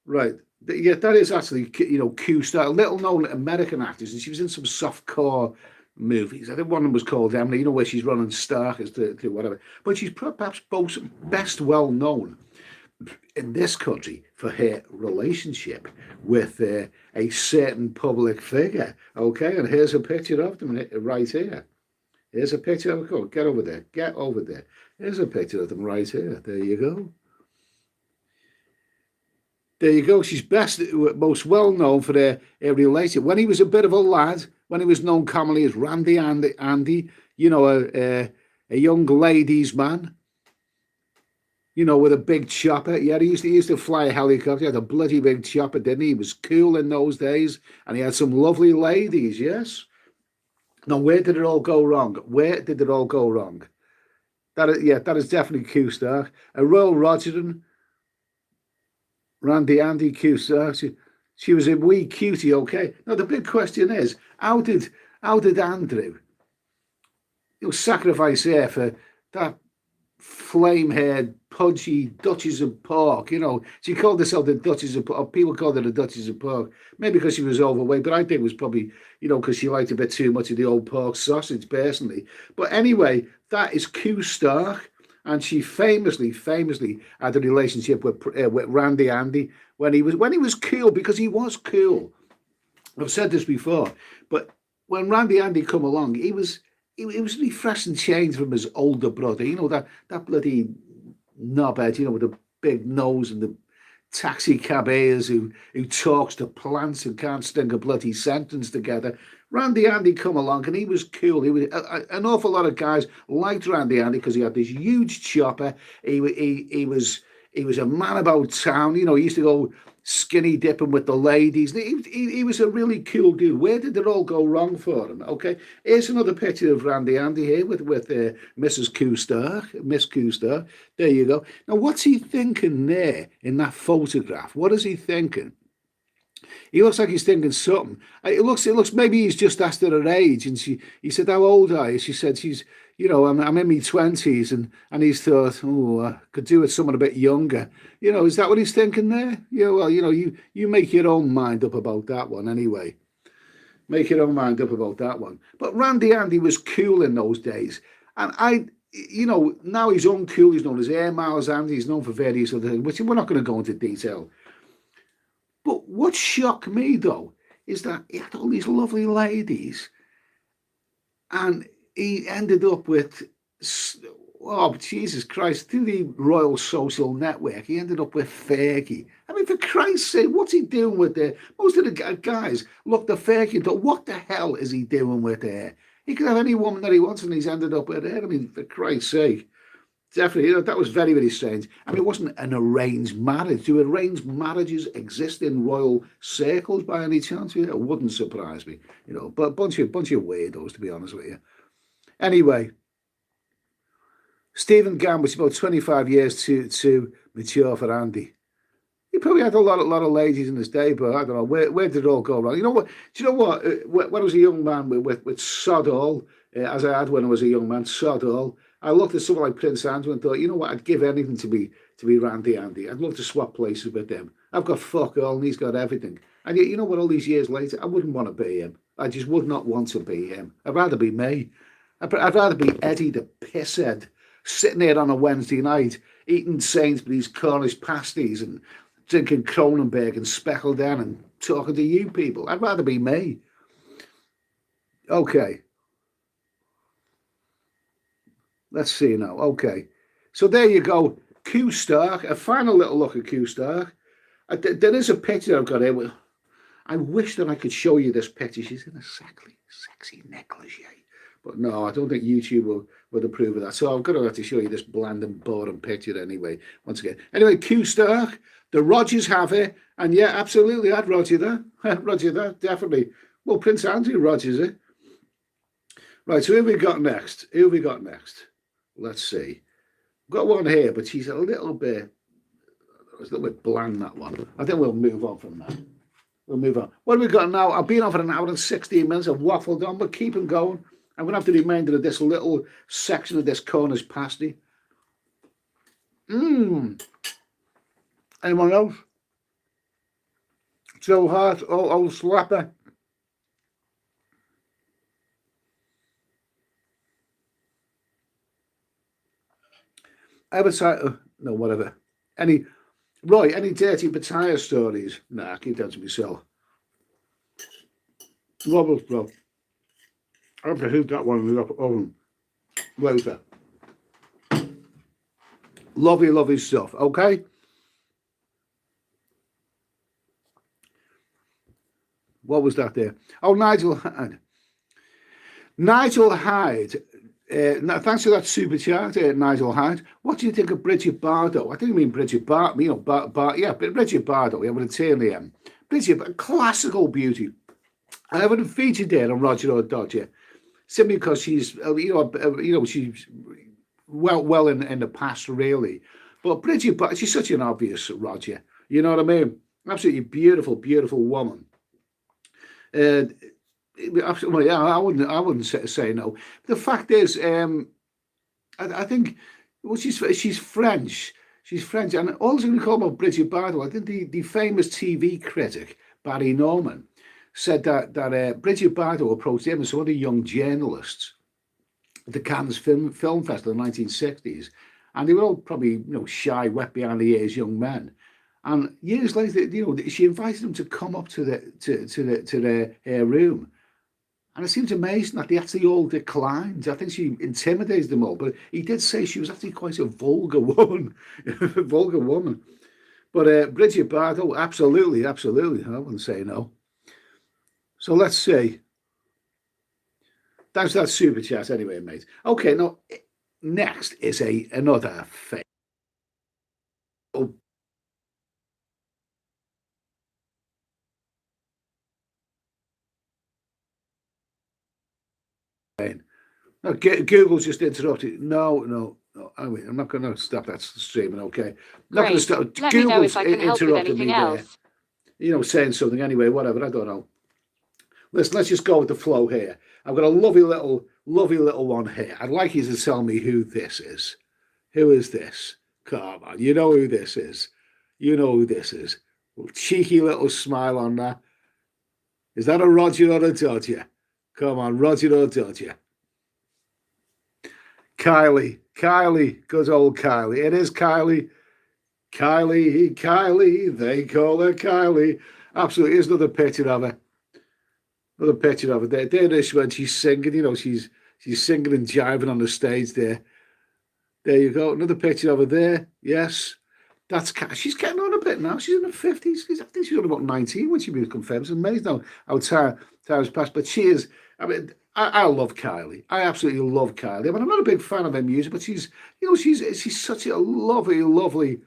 Right. Yeah, that is actually, Q Stark, a little known American actress, and she was in some softcore movies. I think one of them was called Emily, where she's running Stark as to whatever. But she's perhaps best well known in this country for her relationship with a certain public figure. Okay, and here's a picture of them right here. Here's a picture of them. Get over there. Get over there. Here's a picture of them right here. There you go. There you go. She's most well known for her relationship. When he was a bit of a lad, when he was known commonly as Randy Andy, a young ladies' man, with a big chopper. Yeah, he used to fly a helicopter. He had a bloody big chopper, didn't he? He was cool in those days, and he had some lovely ladies. Yes. Now, where did it all go wrong? Where did it all go wrong? That is definitely Q Stark. A Royal Rogerton. Randy Andy Q Stark. She was a wee cutie, okay. Now the big question is, how did Andrew sacrifice her for that flame-haired, pudgy Duchess of Pork? She called herself the Duchess of Pork. People called her the Duchess of Pork, maybe because she was overweight, but I think it was probably, because she liked a bit too much of the old pork sausage, personally. But anyway, that is Q Stark. And she famously had a relationship with Randy Andy when he was cool, because he was cool. I've said this before, but when Randy Andy come along, he was refreshing change from his older brother. That bloody knobhead, with the big nose and the taxi cab ears who talks to plants and can't string a bloody sentence together. Randy Andy come along and he was cool. He was an awful lot of guys liked Randy Andy because he had this huge chopper. He was a man about town. He used to go skinny dipping with the ladies. He was a really cool dude. Where did it all go wrong for him? Okay, here's another picture of Randy Andy here with Mrs. Q Stark, Miss Q Stark. There you go. Now, what's he thinking there in that photograph? What is he thinking? He looks like he's thinking something. It looks maybe he's just asked her age, and he said, "How old are you?" She said, "She's, I'm in my 20s," and he's thought, "Oh, I could do with someone a bit younger." Is that what he's thinking there? Yeah, well, you make your own mind up about that one anyway. Make your own mind up about that one. But Randy Andy was cool in those days, and now he's uncool. He's known as Air Miles Andy. He's known for various other things, which we're not going to go into detail. But what shocked me though is that he had all these lovely ladies, and he ended up with, oh Jesus Christ, through the Royal Social Network, he ended up with Fergie. I mean, for Christ's sake, what's he doing with her? Most of the guys looked at Fergie and thought, what the hell is he doing with her? He could have any woman that he wants, and he's ended up with her. I mean, for Christ's sake. Definitely, that was very, very strange. I mean, it wasn't an arranged marriage. Do arranged marriages exist in royal circles by any chance? It wouldn't surprise me, But a bunch of weirdos, to be honest with you. Anyway, Stephen Gambit's about 25 years too mature for Andy. He probably had a lot of ladies in his day, but I don't know where did it all go wrong. You know what? Do you know what? When I was a young man with sod all, as I had when I was a young man, sod all. I looked at someone like Prince Andrew and thought, you know what? I'd give anything to be Randy Andy. I'd love to swap places with him. I've got fuck all, and he's got everything. And yet, you know what? All these years later, I wouldn't want to be him. I just would not want to be him. I'd rather be me. I'd rather be Eddie the pisshead, sitting there on a Wednesday night, eating Sainsbury's Cornish pasties and drinking Kronenberg and Speckled Den and talking to you people. I'd rather be me. Okay. Let's see now. Okay. So there you go. Q Stark. A final little look at Q Stark. There is a picture I've got here. I wish that I could show you this picture. She's in a sexy negligee. But no, I don't think YouTube would approve of that. So I'm going to have to show you this bland and boring picture anyway. Once again. Anyway, Q Stark. The Rogers have it. And yeah, absolutely, I'd Roger that. Roger that, definitely. Well, Prince Andrew Rogers it. Right, so who have we got next? Let's see. I've got one here, but she's a little bit bland, that one. I think we'll move on from that. We'll move on. What have we got now? I've been on for an hour and 16 minutes. I've waffled on, but keep them going. I'm going to have the remainder of this little section of this Cornish pasty. Anyone else? Joe Hart, old slapper. No, whatever. Any dirty Pattaya stories? Nah, keep that to myself. Robles, bro. I have to heat that one in the oven later. Lovely stuff, okay? What was that there? Oh, Nigel Hyde. Thanks for that super chat, Nigel Hyde. What do you think of Bridget Bardot? I think you mean Bridget Bridget Bardot. Yeah, with a T in the end. Bridget, classical beauty. I haven't featured there on Roger or Dodger, simply because she's, she's well in the past, really. But Bridget Bardot, she's such an obvious Roger. You know what I mean? Absolutely beautiful woman. Absolutely, yeah, I wouldn't say no. The fact is, I think, well, she's French. She's French, and also we call about Bridget Bardot. I think the famous TV critic Barry Norman said that Bridget Bardot approached him and some other young journalists at the Cannes Film Festival in the 1960s, and they were all probably shy, wet behind the ears young men. And years later, she invited them to come up to their room. And it seems amazing that they actually all declined. I think she intimidated them all, but he did say she was actually quite a vulgar woman. But Bridget Bardot, absolutely. I wouldn't say no. So let's see. Thanks for that super chat anyway, mate. Okay, now, next is another fake. No, Google's just interrupted. No. I'm not going to stop that streaming. Okay, I'm not going to stop. Let me know if I can help with anything else. Saying something anyway. Whatever. I don't know. Listen, let's just go with the flow here. I've got a lovely little one here. I'd like you to tell me who this is. Who is this? Come on, you know who this is. Cheeky little smile on that. Is that a Roger or a Dodger? Come on, Roger or Dodger? Kylie, good old Kylie. It is Kylie. Kylie, Kylie, they call her Kylie. Absolutely, here's another picture of her. Another picture of her. There it is when she's singing. You know, she's singing and jiving on the stage there. There you go. Another picture of her there. Yes. She's getting on a bit now. She's in her 50s. I think she was about 19 when she became famous. It's amazing how time's passed. But she is, I mean, I love Kylie. I absolutely love Kylie. I mean, I'm not a big fan of her music, but she's such a lovely, lovely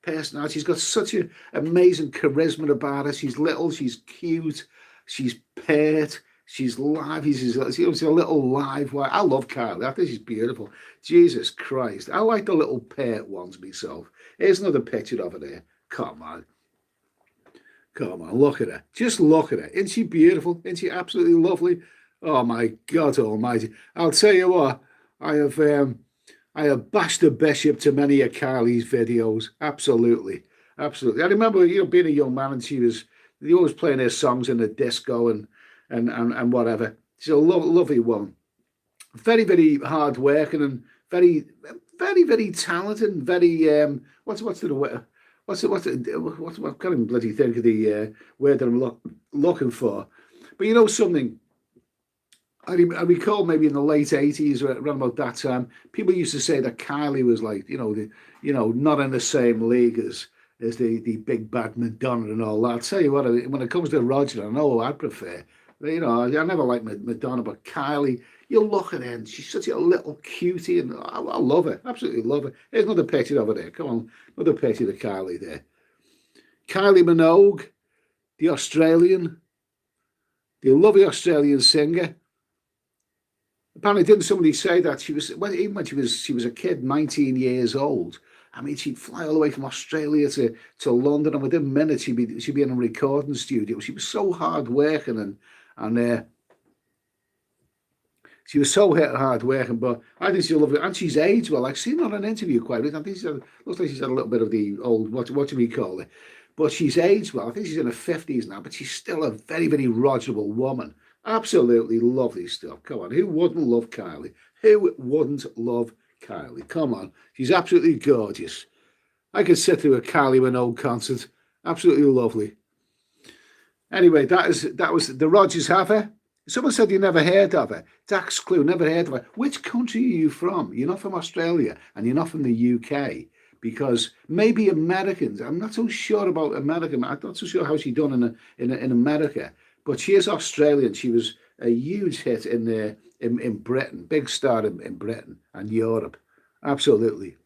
personality. She's got such an amazing charisma about her. She's little, she's cute, she's pert, she's lively, she's a little live wire. I love Kylie. I think she's beautiful. Jesus Christ. I like the little pert ones myself. Here's another picture of her there. Come on. Come on, look at her. Just look at her. Isn't she beautiful? Isn't she absolutely lovely? Oh my God almighty. I'll tell you what, I have bashed the bishop to many of Kylie's videos. Absolutely. Absolutely. I remember, being a young man and she was always playing her songs in the disco and whatever. She's a lovely woman. Very, very hard working and very, very, very talented and very what can't even bloody think of the word that I'm looking for. But you know something, I recall maybe in the late 80s, around about that time, people used to say that Kylie was like, not in the same league as the big bad Madonna and all that. I'll tell you what, when it comes to Roger, I know who I'd prefer. I never liked Madonna, but Kylie, you look at her and she's such a little cutie, and I love her, absolutely love her. Here's another picture of her there. Come on, another picture of Kylie there. Kylie Minogue, the Australian, the lovely Australian singer. Apparently, didn't somebody say that even when she was a kid, 19 years old? I mean, she'd fly all the way from Australia to London, and within minutes she'd be in a recording studio. She was so hard working and she was so hard working. But I think she's lovely, and she's aged well. I've seen her on an interview quite a bit. I think looks like she's had a little bit of the old what do we call it? But she's aged well. I think she's in her 50s now, but she's still a very, very Rogerable woman. Absolutely lovely stuff. Come on, who wouldn't love Kylie? Who wouldn't love Kylie? Come on, she's absolutely gorgeous. I could sit through a Kylie Minogue concert. Absolutely lovely. Anyway, that was the Rogers have her. Someone said you never heard of her. Dax Clue, never heard of her. Which country are you from? You're not from Australia and you're not from the UK. Because maybe Americans, I'm not so sure about America. I'm not so sure how she done in America. But she is Australian. She was a huge hit in Britain, big star in Britain and Europe. Absolutely.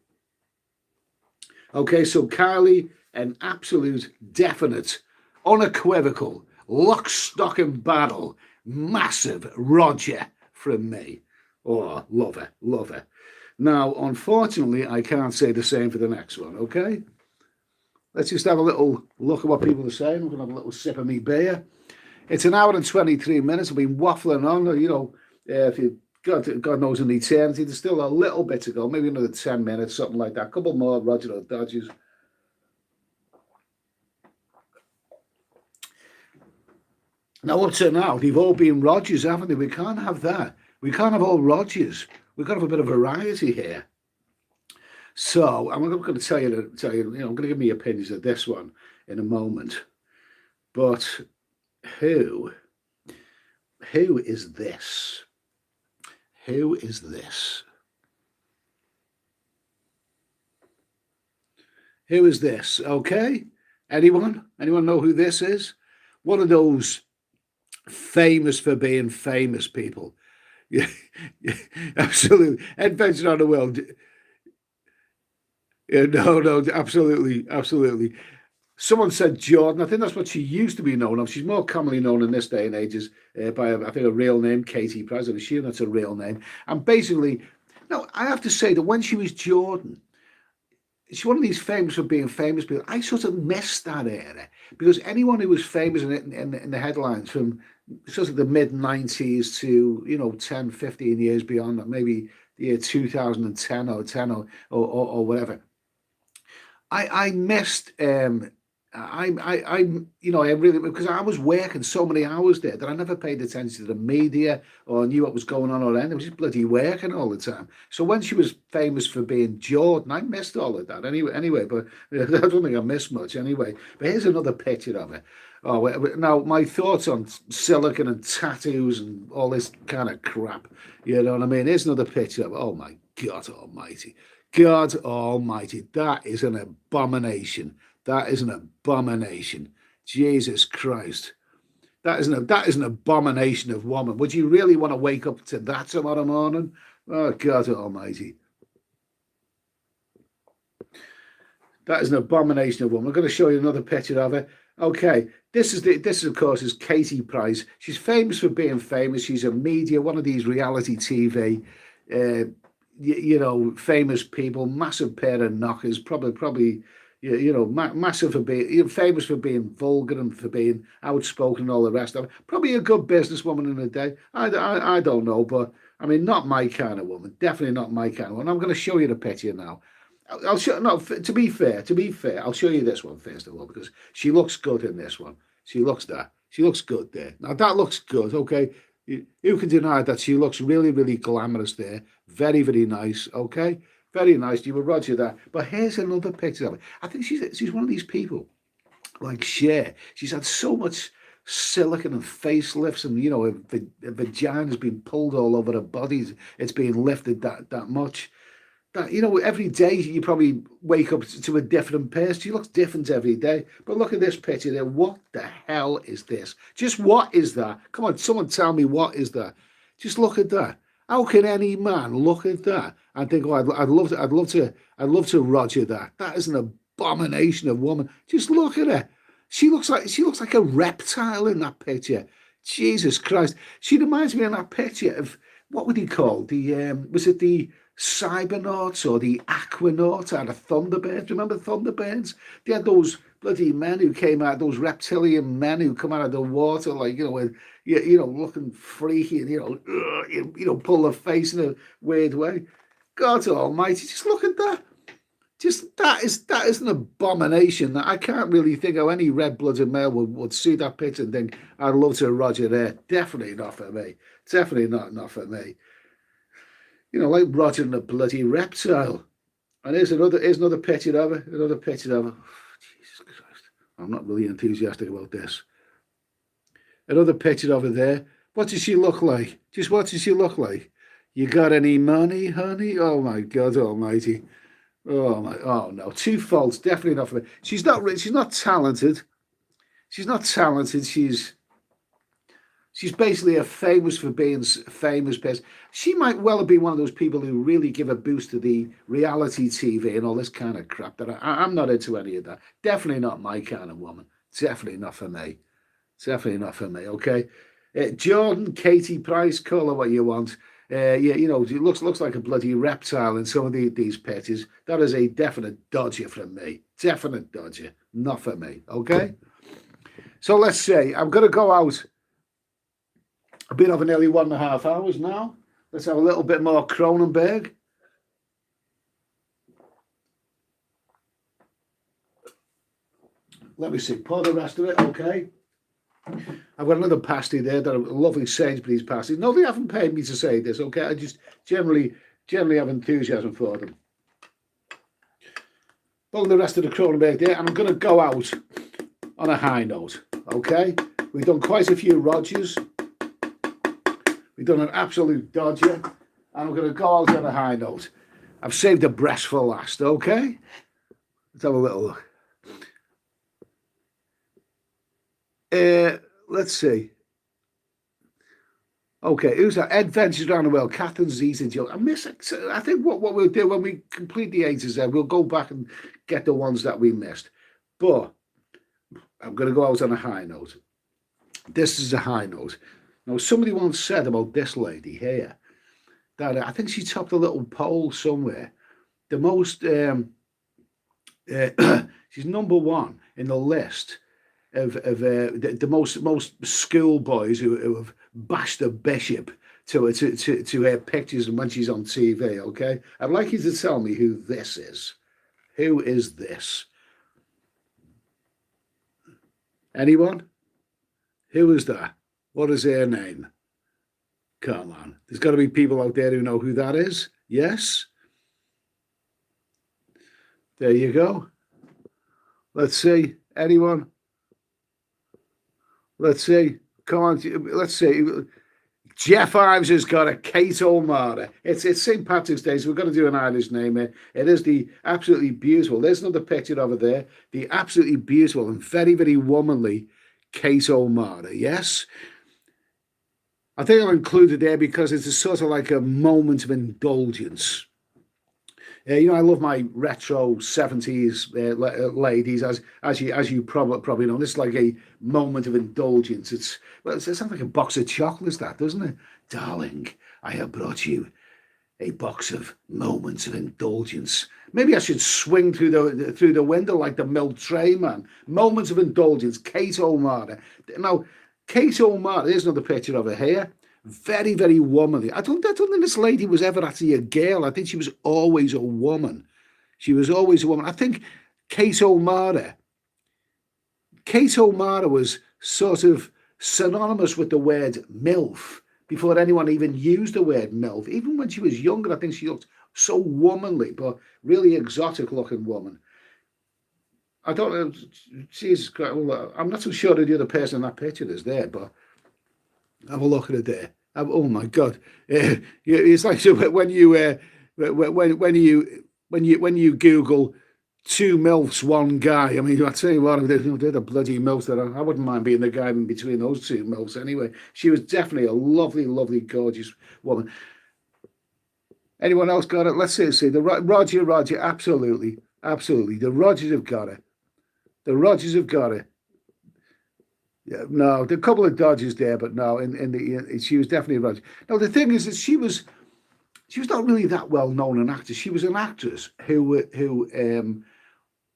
Okay, so Kylie, an absolute, definite, unequivocal, lock, stock and barrel, massive Roger from me. Oh, love her, love her. Now, unfortunately, I can't say the same for the next one, okay? Let's just have a little look at what people are saying. We're going to have a little sip of me beer. It's an hour and 23 minutes. I've been waffling on, if you God knows in eternity, there's still a little bit to go, maybe another 10 minutes, something like that. A couple more Roger or Dodgers. Now, up to now, they've all been Rogers, haven't they? We can't have that. We can't have all Rogers. We've got to have a bit of variety here. So I'm going to tell you, I'm going to give me opinions of this one in a moment. But who is this? Who is this? Who is this? Okay. Anyone know who this is? One of those famous for being famous people. Yeah, absolutely. Adventure on the World. Yeah, no, absolutely. Someone said Jordan. I think that's what she used to be known of. She's more commonly known in this day and age as by, I think, a real name, Katie Price. I assume that's a real name. And basically, no, I have to say that when she was Jordan, she's one of these famous for being famous people. I sort of missed that era because anyone who was famous in the headlines from sort of the mid-90s to 10, 15 years beyond that, maybe the year 2010 or whatever. I missed I really, because I was working so many hours there that I never paid attention to the media or knew what was going on or anything. I was just bloody working all the time. So when she was famous for being Jordan, I missed all of that anyway, but I don't think I missed much anyway. But here's another picture of it. Oh, now my thoughts on silicon and tattoos and all this kind of crap. You know what I mean? Here's another picture of it. Oh my God Almighty. God Almighty. That is an abomination. That is an abomination. Jesus Christ. That is an abomination of woman. Would you really want to wake up to that tomorrow morning? Oh God Almighty. That is an abomination of woman. I'm going to show you another picture of her. Okay, this is of course is Katie Price. She's famous for being famous. She's a media, one of these reality TV, famous people, massive pair of knockers, probably massive for being famous for being vulgar and for being outspoken and all the rest of it. Probably a good businesswoman in a day. I don't know, but I mean, not my kind of woman. Definitely not my kind of woman. I'm going to show you the picture now. I'll show. No, to be fair, I'll show you this one first of all because she looks good in this one. She looks good there. Now that looks good. Okay, who can deny that she looks really, really glamorous there? Very, very nice. Okay, very nice. You will roger that. But here's another picture of it. I think she's one of these people like Cher. She's had so much silicone and facelifts, and her vagina's been pulled all over her body. It's been lifted that much. That every day you probably wake up to a different person. She looks different every day. But look at this picture there. What the hell is this? Just what is that? Come on, someone tell me what is that? Just look at that. How can any man look at that and think, "Oh, I'd love to roger that"? That is an abomination of woman. Just look at her. She looks like a reptile in that picture. Jesus Christ. She reminds me in that picture of what would he call was it the Cybernauts or the Aquanauts out of Thunderbirds? Remember Thunderbirds? They had those bloody men who came out, those reptilian men who come out of the water, like with looking freaky, and pull their face in a weird way. God Almighty, just look at that. Just that is an abomination. I can't really think how any red-blooded male would see that picture and think, "I'd love to Roger there." Definitely not for me. Definitely not for me. Like Roger and a bloody reptile. And here's another picture of her. Another picture of her. Oh, Jesus Christ. I'm not really enthusiastic about this. Another picture of her there. What does she look like? Just what does she look like? You got any money, honey? Oh my God Almighty. Oh no. Two faults. Definitely not for me. She's not talented. She's not talented. She's basically a famous for being a famous person. She might well have been one of those people who really give a boost to the reality TV and all this kind of crap that I'm not into any of that. Definitely not my kind of woman. Definitely not for me. Definitely not for me, okay? Jordan, Katie Price, call her what you want. It looks like a bloody reptile in some of these pictures. That is a definite dodger from me. Definite dodger. Not for me, okay? So let's say I'm going to go out. I've been over nearly 1.5 hours now. Let's have a little bit more Kronenberg. Let me see. Pour the rest of it. Okay. I've got another pasty there. That are lovely Sainsbury's pasties. No, they haven't paid me to say this. Okay. I just generally have enthusiasm for them. Put the rest of the Kronenberg there, and I'm going to go out on a high note. Okay. We've done quite a few Rogers. We've done an absolute dodger, and I'm going to go out on a high note. I've saved the breast for last, okay? Let's have a little look. Let's see. Okay, who's that? Ed Ventures around the world. Catherine Zeta Joe. I think what we'll do when we complete the A's there, we'll go back and get the ones that we missed. But I'm going to go out on a high note. This is a high note. Now, somebody once said about this lady here that I think she topped a little poll somewhere. The most, she's number one in the list of the most schoolboys who have bashed a bishop to her pictures and when she's on TV. Okay, I'd like you to tell me who this is. Who is this? Anyone? Who is that? What is their name? Come on. There's got to be people out there who know who that is. Yes? There you go. Let's see. Anyone? Let's see. Come on. Let's see. Jeff Ives has got a Kate O'Mara. It's St. Patrick's Day, so we've got to do an Irish name here. It is the absolutely beautiful. There's another picture over there. The absolutely beautiful and very, very womanly Kate O'Mara. Yes? I think I'll include it there because it's a sort of like a moment of indulgence. I love my retro 70s ladies, as you probably know. This is like a moment of indulgence. It sounds like a box of chocolates, that, doesn't it? Darling, I have brought you a box of moments of indulgence. Maybe I should swing through the window like the milk tray man. Moments of indulgence, Kate O'Mara. Now, Kate O'Mara, there's another picture of her here. Very, very womanly. I don't think this lady was ever actually a girl. I think she was always a woman. She was always a woman. I think Kate O'Mara was sort of synonymous with the word MILF before anyone even used the word MILF. Even when she was younger, I think she looked so womanly, but really exotic looking woman. I don't know. Jesus Christ. I'm not so sure that the other person in that picture is there, but have a look at it there. Oh my God! It's like when you Google two MILFs, one guy. I mean, I tell you what, they're the bloody MILFs. I wouldn't mind being the guy in between those two MILFs. Anyway, she was definitely a lovely, lovely, gorgeous woman. Anyone else got it? Let's see. The Roger, absolutely. The Rogers have got it. Yeah, no, there are a couple of dodges there, but no, she was definitely a Roger. Now the thing is that she was not really that well known an actress. She was an actress who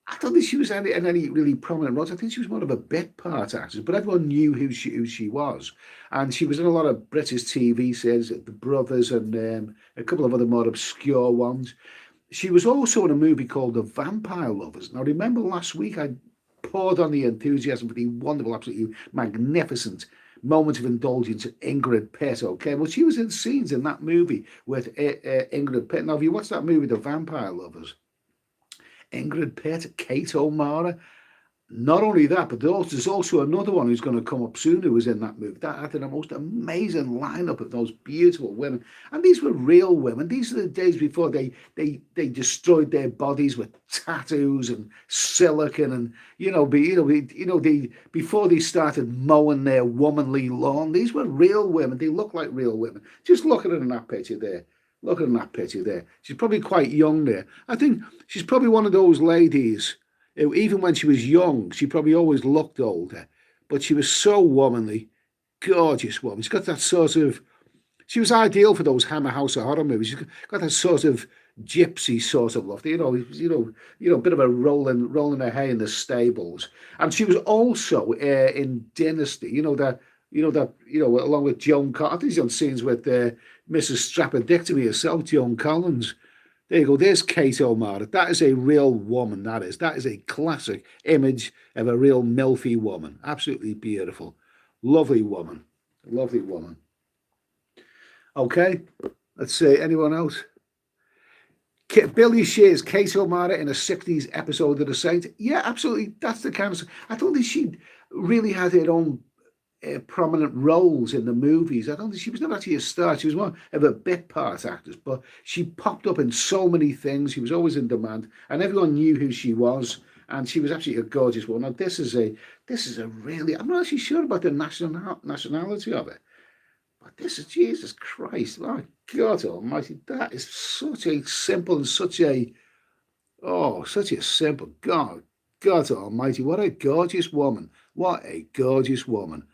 I don't think she was in any really prominent roles. I think she was more of a bit part actress, but everyone knew who she was, and she was in a lot of British TV series, The Brothers, and a couple of other more obscure ones. She was also in a movie called The Vampire Lovers. Now remember last week I poured on the enthusiasm for the wonderful, absolutely magnificent moment of indulgence at Ingrid Pitt. Okay, well, she was in scenes in that movie with Ingrid Pitt. Now, if you watch that movie, The Vampire Lovers, Ingrid Pitt, Kate O'Mara. Not only that, but there's also another one who's going to come up soon who was in that movie. That had the most amazing lineup of those beautiful women, and these were real women. These are the days before they destroyed their bodies with tattoos and silicone, and before they started mowing their womanly lawn. These were real women. They look like real women. Just look at her in that picture there. Look at that picture there. She's probably quite young there. I think she's probably one of those ladies. Even when she was young, she probably always looked older, but she was so womanly, gorgeous woman. She's got that sort of, she was ideal for those Hammer House of Horror movies. She's got that sort of gypsy sort of look, a bit of a rolling her hair in the stables. And she was also in Dynasty, along with Joan Collins. I think she's on scenes with Mrs. Strapperdictomy herself, Joan Collins. There you go. There's Kate O'Mara. That is a real woman. That is a classic image of a real milfy woman. Absolutely beautiful. Lovely woman. Lovely woman. Okay. Let's see. Anyone else? Billy Shears, Kate O'Mara in a 60s episode of The Saint. Yeah, absolutely. That's the kind of... I don't think she really had her own prominent roles in the movies. I don't think she was never actually a star. She was more of a bit part actress, but she popped up in so many things. She was always in demand, and everyone knew who she was. And she was actually a gorgeous woman. Now this is a really, I'm not actually sure about the nationality of it, but this is, Jesus Christ, my God Almighty, that is such a simple and such a simple God Almighty, what a gorgeous woman. What a gorgeous woman.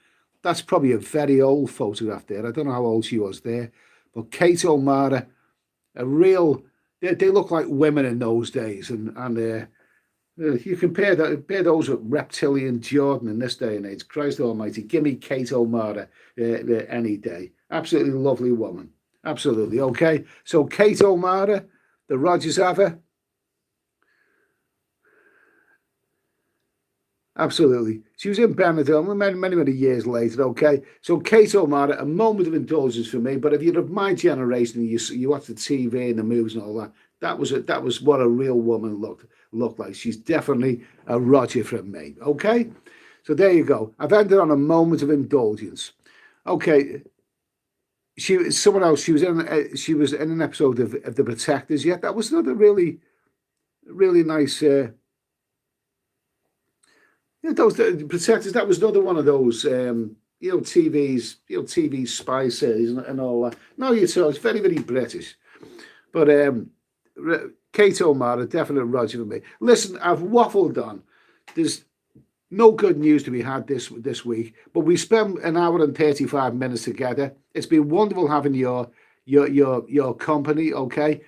That's probably a very old photograph there. I don't know how old she was there. But Kate O'Mara, a real... They look like women in those days. And you compare those with Reptilian Jordan in this day and age. Christ Almighty, give me Kate O'Mara any day. Absolutely lovely woman. Absolutely. Okay, so Kate O'Mara, the Rogers have her. Absolutely. She was in Benidorm many years later, okay? So Kate O'Mara, a moment of indulgence for me, but if you're of my generation and you watch the TV and the movies and all that, that was what a real woman looked like. She's definitely a Roger from me, okay? So there you go. I've ended on a moment of indulgence. Okay, someone else. She was in an episode of The Protectors. Yeah, that was another really nice. Yeah, those the Protectors. That was another one of those. TV spy series and all that. No, you saw it's very British, but Kate O'Mara, definite Roger for me. Listen, I've waffled on. There's no good news to be had this week, but we spent an hour and 35 minutes together. It's been wonderful having your company. Okay,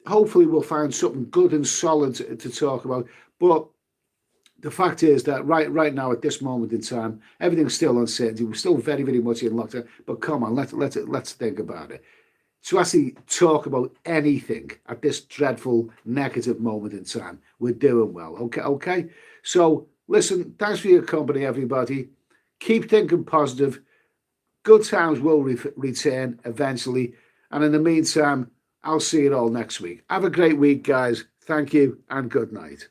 hopefully we'll find something good and solid to talk about. But the fact is that right now at this moment in time, everything's still uncertainty. We're still very much in lockdown. But come on, let's think about it. To actually talk about anything at this dreadful negative moment in time, we're doing well. Okay. So listen, thanks for your company, everybody. Keep thinking positive. Good times will return eventually. And in the meantime, I'll see you all next week. Have a great week, guys. Thank you and good night.